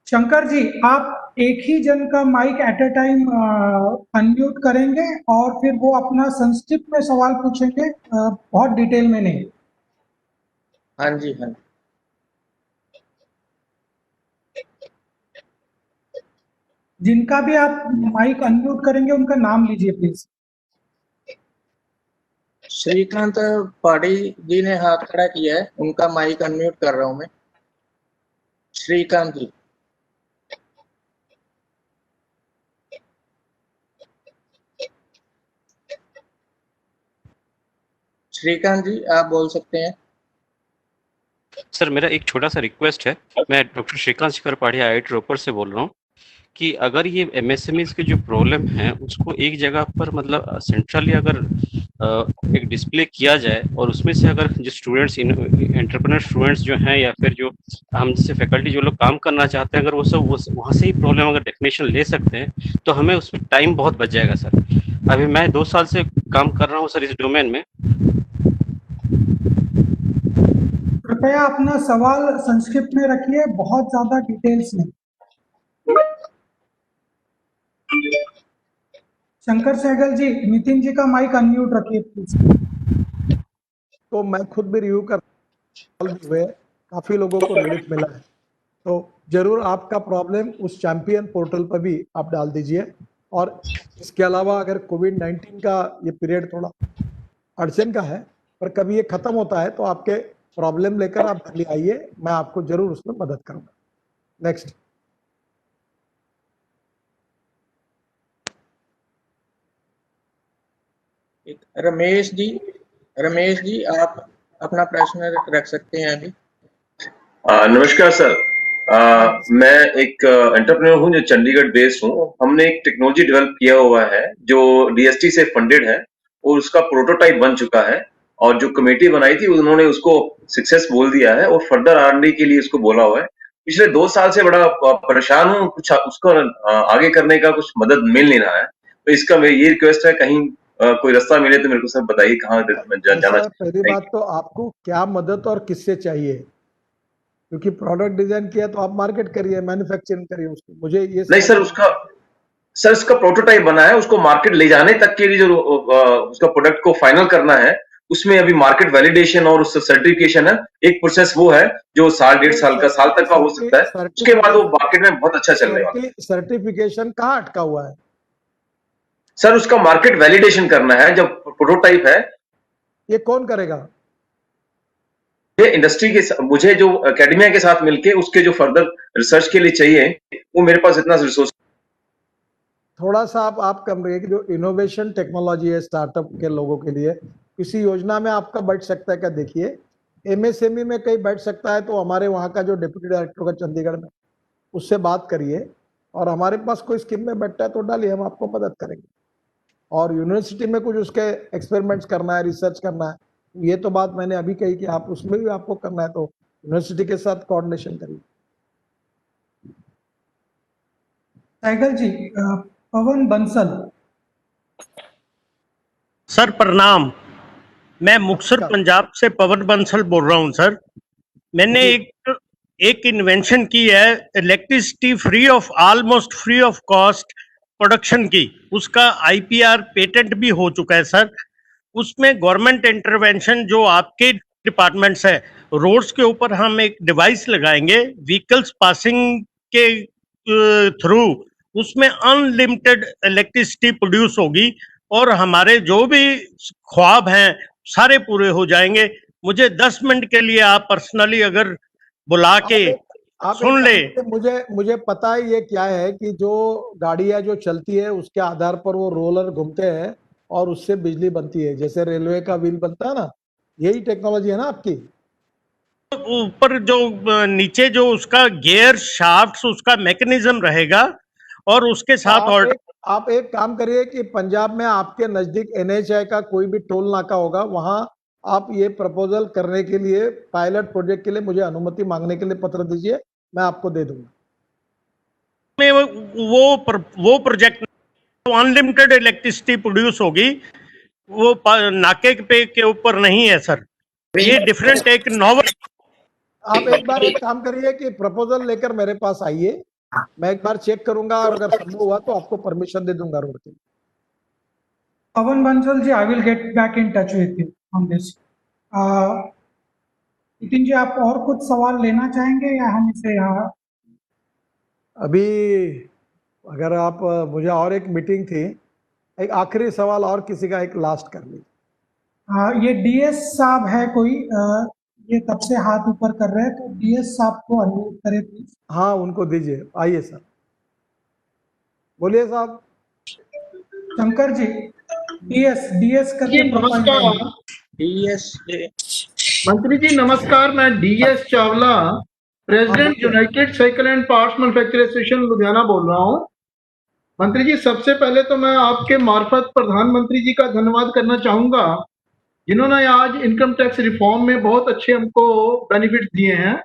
शंकर जी, आप एक ही जन का mic at a time unmute करेंगे और फिर वो अपना संक्षिप्त में सवाल पूछेंगे, बहुत डिटेल में नहीं। हाँ जी, हाँ। जिनका भी आप माइक अनम्यूट करेंगे उनका नाम लीजिए प्लीज। श्रीकांत पाड़ी जी ने हाथ खड़ा किया है, उनका माइक अनम्यूट कर रहा हूं मैं। श्रीकांत जी। श्रीकांत जी, आप बोल सकते हैं। सर, मेरा एक छोटा सा रिक्वेस्ट है। मैं डॉक्टर श्रीकांत शेखर पाढ़ी IIT रोपर से बोल रहा हूँ कि अगर ये MSMEs के जो प्रॉब्लम है उसको एक जगह पर मतलब सेंट्रली अगर एक डिस्प्ले किया जाए और उसमें से अगर जो स्टूडेंट्स, एंटरप्रेन्योर स्टूडेंट्स जो हैं या फिर जो हम जैसे फैकल्टी जो लोग काम करना चाहते हैं, अगर वो सब वहाँ से ही प्रॉब्लम अगर डेफिनेशन ले सकते हैं तो हमें उसमें टाइम बहुत बच जाएगा सर। अभी मैं 2 साल से काम कर रहा हूँ सर इस डोमेन में। कृपया अपना सवाल संक्षिप्त में रखिए, बहुत ज्यादा डिटेल्स नहीं। शंकर सहगल जी, नितिन जी का माइक अनम्यूट रखिए प्लीज। तो मैं खुद भी रिव्यू कर हुए, काफी लोगों को रिलीफ मिला है, तो जरूर आपका प्रॉब्लम उस चैंपियन पोर्टल पर भी आप डाल दीजिए। और इसके अलावा अगर कोविड-19 का ये पीरियड थोड़ा अड़चन का है, पर कभी ये खत्म होता है तो आपके प्रॉब्लम लेकर आप दिल्ली आइए, मैं आपको जरूर उसमें मदद करूंगा। नेक्स्ट। रमेश जी, आप अपना प्रश्न रख सकते हैं अभी। नमस्कार सर। मैं एक एंटरप्रेन्योर हूं जो चंडीगढ़ बेस्ड हूं। हमने एक टेक्नोलॉजी डेवलप किया हुआ है जो DST से फंडेड है और उसका प्रोटोटाइप बन चुका है, और जो कमेटी बनाई थी उन्होंने उसको सक्सेस बोल दिया है और फर्दर R&D के लिए उसको बोला हुआ है। पिछले 2 साल से बड़ा परेशान हूं, कुछ उसको आगे करने का कुछ मदद मिल नहीं रहा है, तो इसका मेरी ये रिक्वेस्ट है, कहीं कोई रास्ता मिले तो मेरे को सब बताइए कहाँ जाना चाहिए। पहली बात तो आपको क्या मदद और किससे चाहिए, क्योंकि प्रोडक्ट डिजाइन किया तो आप मार्केट करिए, मैन्युफैक्चरिंग करिए उसको। मुझे ये नहीं सर, उसका प्रोटोटाइप बना है, उसको मार्केट ले जाने तक के लिए जो उसका प्रोडक्ट को फाइनल करना है, उसमें अभी मार्केट वैलिडेशन और उस सर्टिफिकेशन है, एक प्रोसेस वो है जो 1.5 साल तक का हो सकता है। उसके बाद वो मार्केट में बहुत अच्छा चलने वाला है। सर्टिफिकेशन कहाँ अटका हुआ है सर? उसका मार्केट वैलिडेशन करना है, जब प्रोटोटाइप है। ये कौन करेगा? ये इंडस्ट्री के, मुझे जो एकेडमिया के साथ मिलके उसके जो फर्दर रिसर्च के लिए चाहिए, वो मेरे पास इतना रिसोर्स। थोड़ा सा आप कम रहिए कि जो इनोवेशन टेक्नोलॉजी है स्टार्टअप के लोगों के लिए, किसी योजना में आपका बढ़ सकता है क्या? देखिए, एमएसएमई में कहीं बैठ सकता है तो हमारे वहाँ का जो डिप्टी डायरेक्टर का चंडीगढ़ में, उससे बात करिए, और हमारे पास कोई स्कीम में बैठता है तो डालिए, हम आपको मदद करेंगे। और यूनिवर्सिटी में कुछ उसके एक्सपेरिमेंट्स करना है, रिसर्च करना है, ये तो बात मैंने अभी कही कि आप उसमें भी आपको करना है तो यूनिवर्सिटी के साथ कोऑर्डिनेशन करिए। सहगल जी, पवन बंसल। सर प्रणाम। मैं मुक्तसर नमस्कार। पंजाब से पवन बंसल बोल रहा हूं सर। मैंने जी। एक इन्वेंशन की है, electricity free of, almost free of cost production की। उसका आईपीआर पेटेंट भी हो चुका है सर। उसमें गवर्नमेंट इंटरवेंशन जो आपके डिपार्टमेंट्स है, रोड्स के ऊपर हम एक डिवाइस लगाएंगे व्हीकल्स पासिंग के थ्रू, उसमें अनलिमिटेड इलेक्ट्रिसिटी प्रोड्यूस होगी और हमारे जो भी ख्वाब हैं सारे पूरे हो जाएंगे। मुझे 10 मिनट के लिए आप पर्सनली अगर बुला के आप सुन ले। मुझे पता है ये क्या है कि जो गाड़ियां जो चलती है उसके आधार पर वो रोलर घूमते हैं और उससे बिजली बनती है, जैसे रेलवे का व्हील बनता है ना, यही टेक्नोलॉजी है ना आपकी। ऊपर जो नीचे जो उसका गियर शाफ्ट, उसका मैकेनिज्म रहेगा और उसके साथ आप एक काम करिए कि पंजाब में आपके नजदीक एनएचआई का कोई भी टोल नाका होगा, वहां आप ये प्रपोजल करने के लिए, पायलट प्रोजेक्ट के लिए मुझे अनुमति मांगने के लिए पत्र दीजिए, मैं आपको दे दूंगा। में वो प्रोजेक्ट अनलिमिटेड इलेक्ट्रिसिटी प्रोड्यूस होगी, वो नाके पे के ऊपर नहीं है सर। ये डिफरेंट एक नॉवल। आप एक बार एक काम करिए कि प्रपोजल लेकर मेरे पास आइए, मैं एक बार चेक करूंगा और अगर संभव हुआ तो आपको परमिशन दे दूंगा रोड के। Pavan Bansal ji, I will get back in touch with you on this. Nitin ji, आप और कुछ सवाल लेना चाहेंगे या हम इसे यहाँ? अभी अगर आप, मुझे और एक मीटिंग थी, एक आखिरी सवाल और किसी का एक लास्ट कर लीजिए। ये डीएस साहब है कोई, ये तब से हाथ ऊपर कर रहे हैं, तो डीएस साहब को अनम्यूट करें प्लीज। हाँ, उनको दीजिए, आइए सर, बोलिए साहब। शंकर जी, डीएस करके नमस्कार। डीएस मंत्री जी नमस्कार, मैं DS Chawla, president United cycle and parts manufacture association Ludhiana बोल रहा हूँ। मंत्री जी, सबसे पहले तो मैं आपके मार्फत प्रधानमंत्री जी का धन्यवाद करना चाहूंगा, जिन्होंने आज इनकम टैक्स रिफॉर्म में बहुत अच्छे हमको बेनिफिट दिए हैं।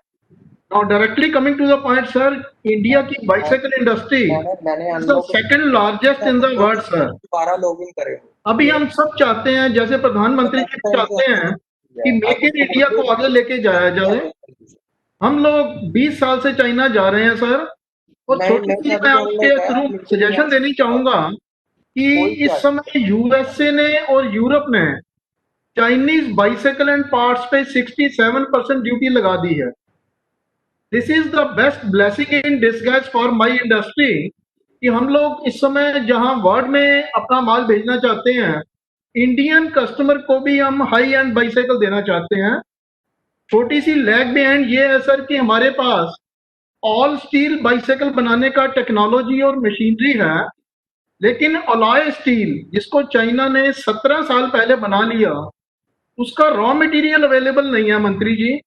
Now directly coming to the point, sir, India की bicycle industry is the second largest in the world, sir. दोबारा लॉगिन करें। अभी हम सब चाहते हैं, जैसे प्रधानमंत्री जी चाहते हैं कि मेक इन इंडिया को आगे लेके जाया जाए। हम लोग 20 साल से चाइना जा रहे हैं सर, और छोटी सी मैं आपके थ्रू सजेशन देनी चाहूंगा कि इस समय यूएसए ने और यूरोप ने चाइनीज बाइसाइकिल एंड पार्ट्स पे 67% ड्यूटी लगा दी है। This is the best blessing in disguise for my industry कि हम लोग इस समय जहां वर्ल्ड में अपना माल भेजना चाहते हैं, इंडियन कस्टमर को भी हम हाई एंड बाइसाइकिल देना चाहते हैं। छोटी सी लैग बिहाइंड ये है सर कि हमारे पास ऑल स्टील बाइसाइकिल बनाने का टेक्नोलॉजी और मशीनरी है, लेकिन अलॉय स्टील जिसको चाइना ने 17 साल पहले बना लिया, उसका रॉ मटेरियल अवेलेबल नहीं है। मंत्री जी,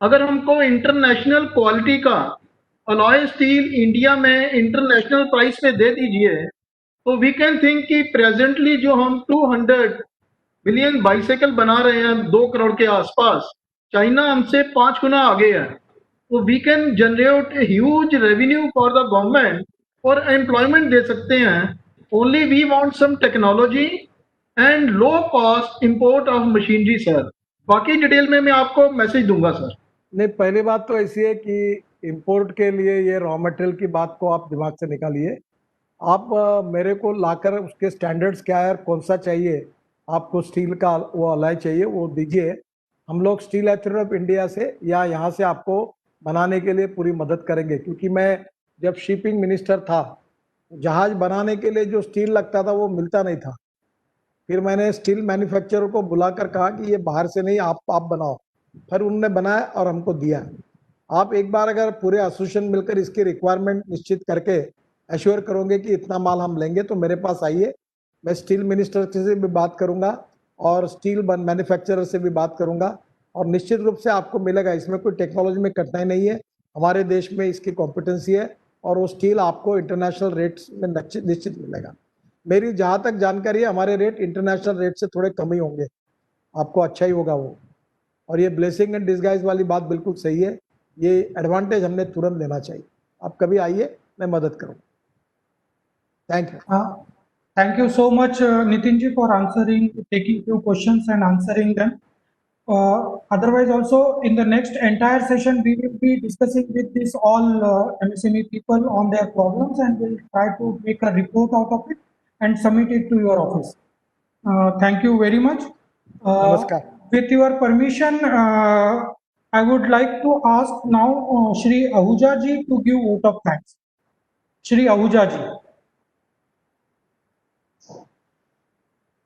अगर हमको इंटरनेशनल क्वालिटी का अलॉय स्टील इंडिया में इंटरनेशनल प्राइस पे दे दीजिए, तो वी कैन थिंक कि प्रेजेंटली जो हम 200 मिलियन बाइसाइकिल बना रहे हैं 2 करोड़ के आसपास, चाइना हमसे 5 गुना आगे है। तो we can generate huge revenue for the government और एम्प्लॉयमेंट दे सकते हैं। Only we want some technology and low cost import of machinery sir. बाकी डिटेल में मैं आपको मैसेज दूंगा सर। नहीं, पहली बात तो ऐसी है कि इंपोर्ट के लिए ये रॉ मटेरियल की बात को आप दिमाग से निकालिए। आप मेरे को लाकर उसके स्टैंडर्ड्स क्या है, कौन सा चाहिए आपको, स्टील का वो अलॉय चाहिए वो दीजिए। हम लोग स्टील अथॉरिटी ऑफ इंडिया से या यहाँ से आपको बनाने के लिए पूरी मदद करेंगे, क्योंकि मैं जब शिपिंग मिनिस्टर था, जहाज बनाने के लिए जो स्टील लगता था वो मिलता नहीं था। फिर मैंने स्टील मैन्युफैक्चरर को बुलाकर कहा कि ये बाहर से नहीं, आप बनाओ। फिर उन्होंने बनाया और हमको दिया। आप एक बार अगर पूरे एसोसिएशन मिलकर इसकी रिक्वायरमेंट निश्चित करके एश्योर करोगे कि इतना माल हम लेंगे, तो मेरे पास आइए, मैं स्टील मिनिस्टर से भी बात करूंगा और स्टील मैन्युफैक्चरर से भी बात करूंगा, और निश्चित रूप से आपको मिलेगा, इसमें कोई टेक्नोलॉजी में कठिनाई नहीं है, हमारे देश में इसकी कॉम्पिटेंसी है और वो स्टील आपको इंटरनेशनल रेट्स में निश्चित मिलेगा। मेरी जहाँ तक जानकारी है हमारे रेट इंटरनेशनल रेट से थोड़े कम ही होंगे, आपको अच्छा ही होगा वो। और ये ब्लेसिंग एंड डिस्गाइज वाली बात बिल्कुल सही है, ये एडवांटेज हमने तुरंत लेना चाहिए। आप कभी आइए, मैं मदद करूँगा। Thank you. Thank you so much, Nitin ji, for taking few questions and answering them. Otherwise, also in the next entire session, we will be discussing with this all MSME people on their problems, and we'll try to make a report out of it and submit it to your office. Thank you very much. नमस्कार। With your permission, I would like to ask now Shri Ahuja ji to give vote of thanks. Shri Ahuja ji.